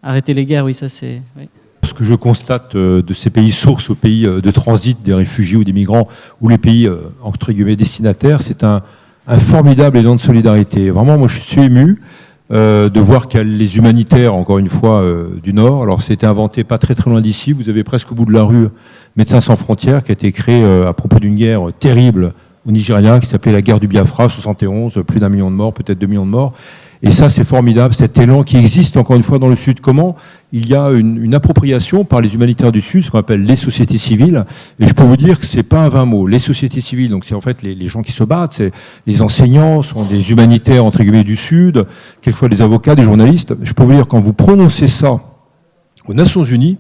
Arrêter les guerres, oui, ça c'est... Oui. Ce que je constate de ces pays sources aux pays de transit des réfugiés ou des migrants, ou les pays, entre guillemets, destinataires, c'est un formidable élan de solidarité. Vraiment, moi je suis ému de voir qu'il y a les humanitaires, encore une fois, du Nord. Alors, c'était inventé pas très très loin d'ici. Vous avez presque au bout de la rue Médecins sans frontières, qui a été créé à propos d'une guerre terrible au Nigeria, qui s'appelait la guerre du Biafra, 71, plus d'1 million de morts, peut-être 2 millions de morts. Et ça, c'est formidable, cet élan qui existe, encore une fois, dans le Sud. Comment il y a une appropriation par les humanitaires du Sud, ce qu'on appelle les sociétés civiles. Et je peux vous dire que c'est pas un vain mot. Les sociétés civiles, donc c'est en fait les gens qui se battent, c'est les enseignants, sont des humanitaires, entre guillemets, du Sud, quelquefois des avocats, des journalistes. Je peux vous dire, quand vous prononcez ça aux Nations Unies,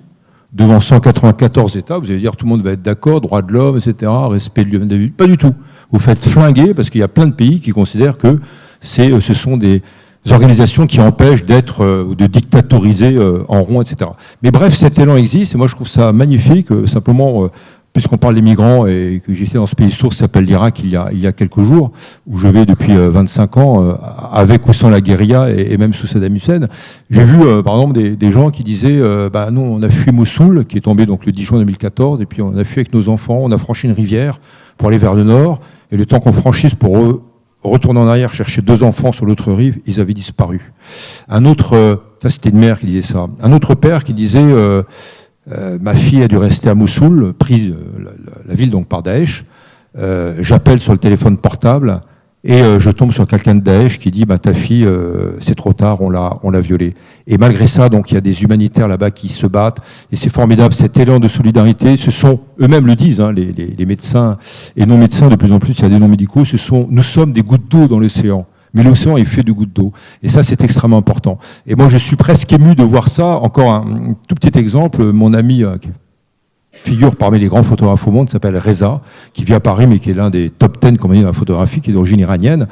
devant 194 États, vous allez dire tout le monde va être d'accord, droits de l'homme, etc., respect de l'humanité. Pas du tout. Vous faites flinguer parce qu'il y a plein de pays qui considèrent que ce sont des organisations qui empêchent d'être ou de dictatoriser en rond, etc. Mais bref, cet élan existe et moi je trouve ça magnifique. Simplement, puisqu'on parle des migrants et que j'étais dans ce pays source qui s'appelle l'Irak il y a quelques jours, où je vais depuis 25 ans, avec ou sans la guérilla et même sous Saddam Hussein, j'ai vu par exemple des gens qui disaient nous on a fui Mossoul, qui est tombé donc le 10 juin 2014, et puis on a fui avec nos enfants, on a franchi une rivière pour aller vers le nord, et le temps qu'on franchisse pour retourner en arrière, chercher 2 enfants sur l'autre rive, ils avaient disparu. Un autre, ça c'était une mère qui disait ça, un autre père qui disait ma fille a dû rester à Mossoul, prise la ville donc par Daesh, j'appelle sur le téléphone portable Et je tombe sur quelqu'un de Daesh qui dit ta fille, c'est trop tard, on l'a violée. Et malgré ça, donc il y a des humanitaires là-bas qui se battent. Et c'est formidable, cet élan de solidarité. Ce sont, eux-mêmes le disent, les médecins et non médecins, de plus en plus, il y a des noms médicaux. Nous sommes des gouttes d'eau dans l'océan. Mais l'océan est fait de gouttes d'eau. Et ça, c'est extrêmement important. Et moi, je suis presque ému de voir ça. Encore un tout petit exemple. Mon ami, qui figure parmi les grands photographes au monde, s'appelle Reza, qui vit à Paris, mais qui est l'un des top 10, comme on dit, dans la photographie, qui est d'origine iranienne,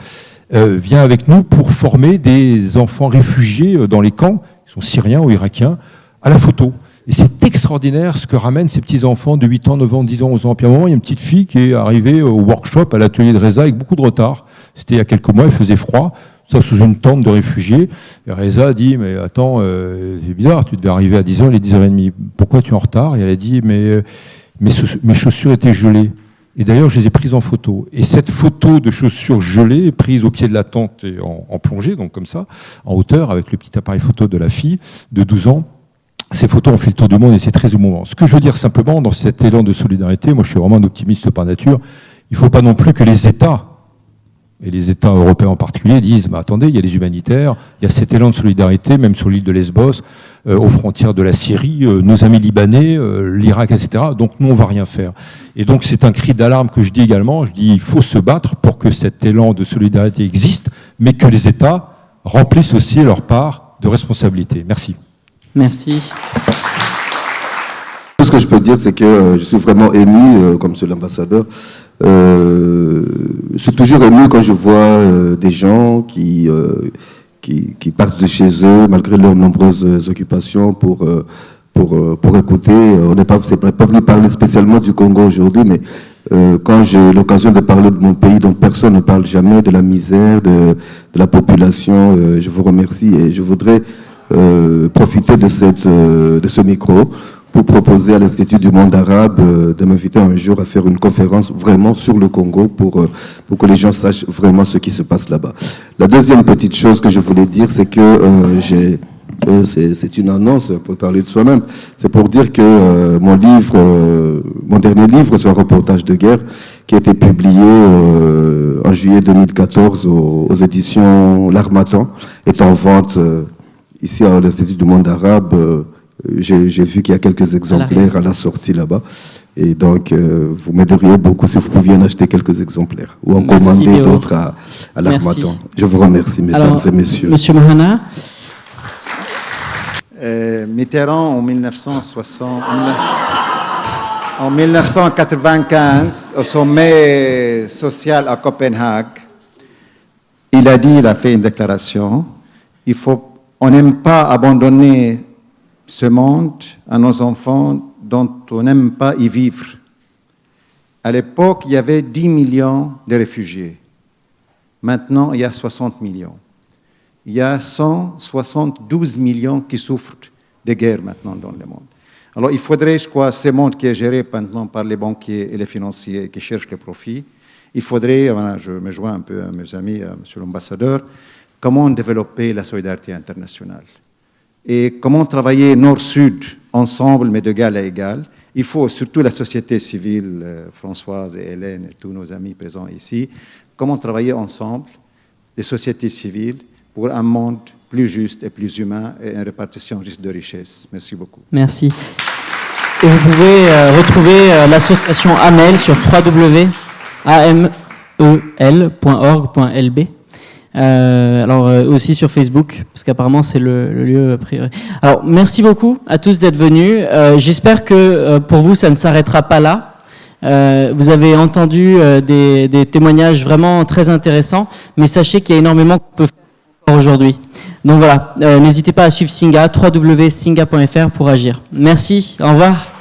vient avec nous pour former des enfants réfugiés dans les camps, qui sont syriens ou irakiens, à la photo. Et c'est extraordinaire ce que ramènent ces petits-enfants de 8 ans, 9 ans, 10 ans, 11 ans. Puis à un moment, il y a une petite fille qui est arrivée au workshop, à l'atelier de Reza, avec beaucoup de retard. C'était il y a quelques mois, il faisait froid, ça sous une tente de réfugiés. Et Reza a dit, mais attends, c'est bizarre, tu devais arriver à 10h, il est 10h30. Pourquoi tu es en retard? Et elle a dit, mais mes chaussures étaient gelées. Et d'ailleurs, je les ai prises en photo. Et cette photo de chaussures gelées, prise au pied de la tente et en plongée, donc comme ça, en hauteur, avec le petit appareil photo de la fille de 12 ans, ces photos ont fait le tour du monde et c'est très émouvant. Ce que je veux dire simplement, dans cet élan de solidarité, moi je suis vraiment un optimiste par nature, il ne faut pas non plus que les États, et les États européens en particulier, disent attendez, il y a les humanitaires, il y a cet élan de solidarité, même sur l'île de Lesbos, aux frontières de la Syrie, nos amis libanais, l'Irak, etc. Donc nous, on ne va rien faire. Et donc c'est un cri d'alarme que je dis également, je dis il faut se battre pour que cet élan de solidarité existe, mais que les États remplissent aussi leur part de responsabilité. Merci. Merci. Tout ce que je peux dire, c'est que je suis vraiment ému, comme monsieur l'ambassadeur. Je suis toujours ému quand je vois des gens qui partent de chez eux, malgré leurs nombreuses occupations, pour écouter. On n'est pas venu parler spécialement du Congo aujourd'hui, mais quand j'ai l'occasion de parler de mon pays dont personne ne parle jamais, de la misère, de la population, je vous remercie et je voudrais profiter de ce micro pour proposer à l'Institut du monde arabe de m'inviter un jour à faire une conférence vraiment sur le Congo pour que les gens sachent vraiment ce qui se passe là-bas. La deuxième petite chose que je voulais dire, c'est que c'est une annonce, on peut parler de soi-même, c'est pour dire que mon dernier livre, c'est un reportage de guerre qui a été publié en juillet 2014 aux éditions L'Harmattan, est en vente ici à l'Institut du monde arabe. J'ai vu qu'il y a quelques exemplaires à la sortie là-bas. Et donc, vous m'aideriez beaucoup si vous pouviez en acheter quelques exemplaires ou en commander d'autres à l'Harmattan. Je vous remercie, mesdames et messieurs. Monsieur Mohana. Mitterrand, en 1995, au sommet social à Copenhague, il a fait une déclaration. On n'aime pas abandonner ce monde à nos enfants dont on n'aime pas y vivre. À l'époque, il y avait 10 millions de réfugiés. Maintenant, il y a 60 millions. Il y a 172 millions qui souffrent de guerre maintenant dans le monde. Alors, il faudrait, je crois, ce monde qui est géré maintenant par les banquiers et les financiers qui cherchent le profit, il faudrait, voilà, je me joins un peu à mes amis, à monsieur l'ambassadeur, comment développer la solidarité internationale et comment travailler nord-sud ensemble, mais d'égal à égal. Il faut surtout la société civile, Françoise et Hélène et tous nos amis présents ici, comment travailler ensemble, les sociétés civiles, pour un monde plus juste et plus humain et une répartition juste de richesses. Merci beaucoup. Merci. Et vous pouvez retrouver l'association AMEL sur www.amel.org.lb. Alors aussi sur Facebook, parce qu'apparemment c'est le lieu a priori. Alors merci beaucoup à tous d'être venus. J'espère que pour vous ça ne s'arrêtera pas là. Vous avez entendu des témoignages vraiment très intéressants, mais sachez qu'il y a énormément qu'on peut faire aujourd'hui. Donc voilà, n'hésitez pas à suivre Singa, www.singa.fr pour agir. Merci, au revoir.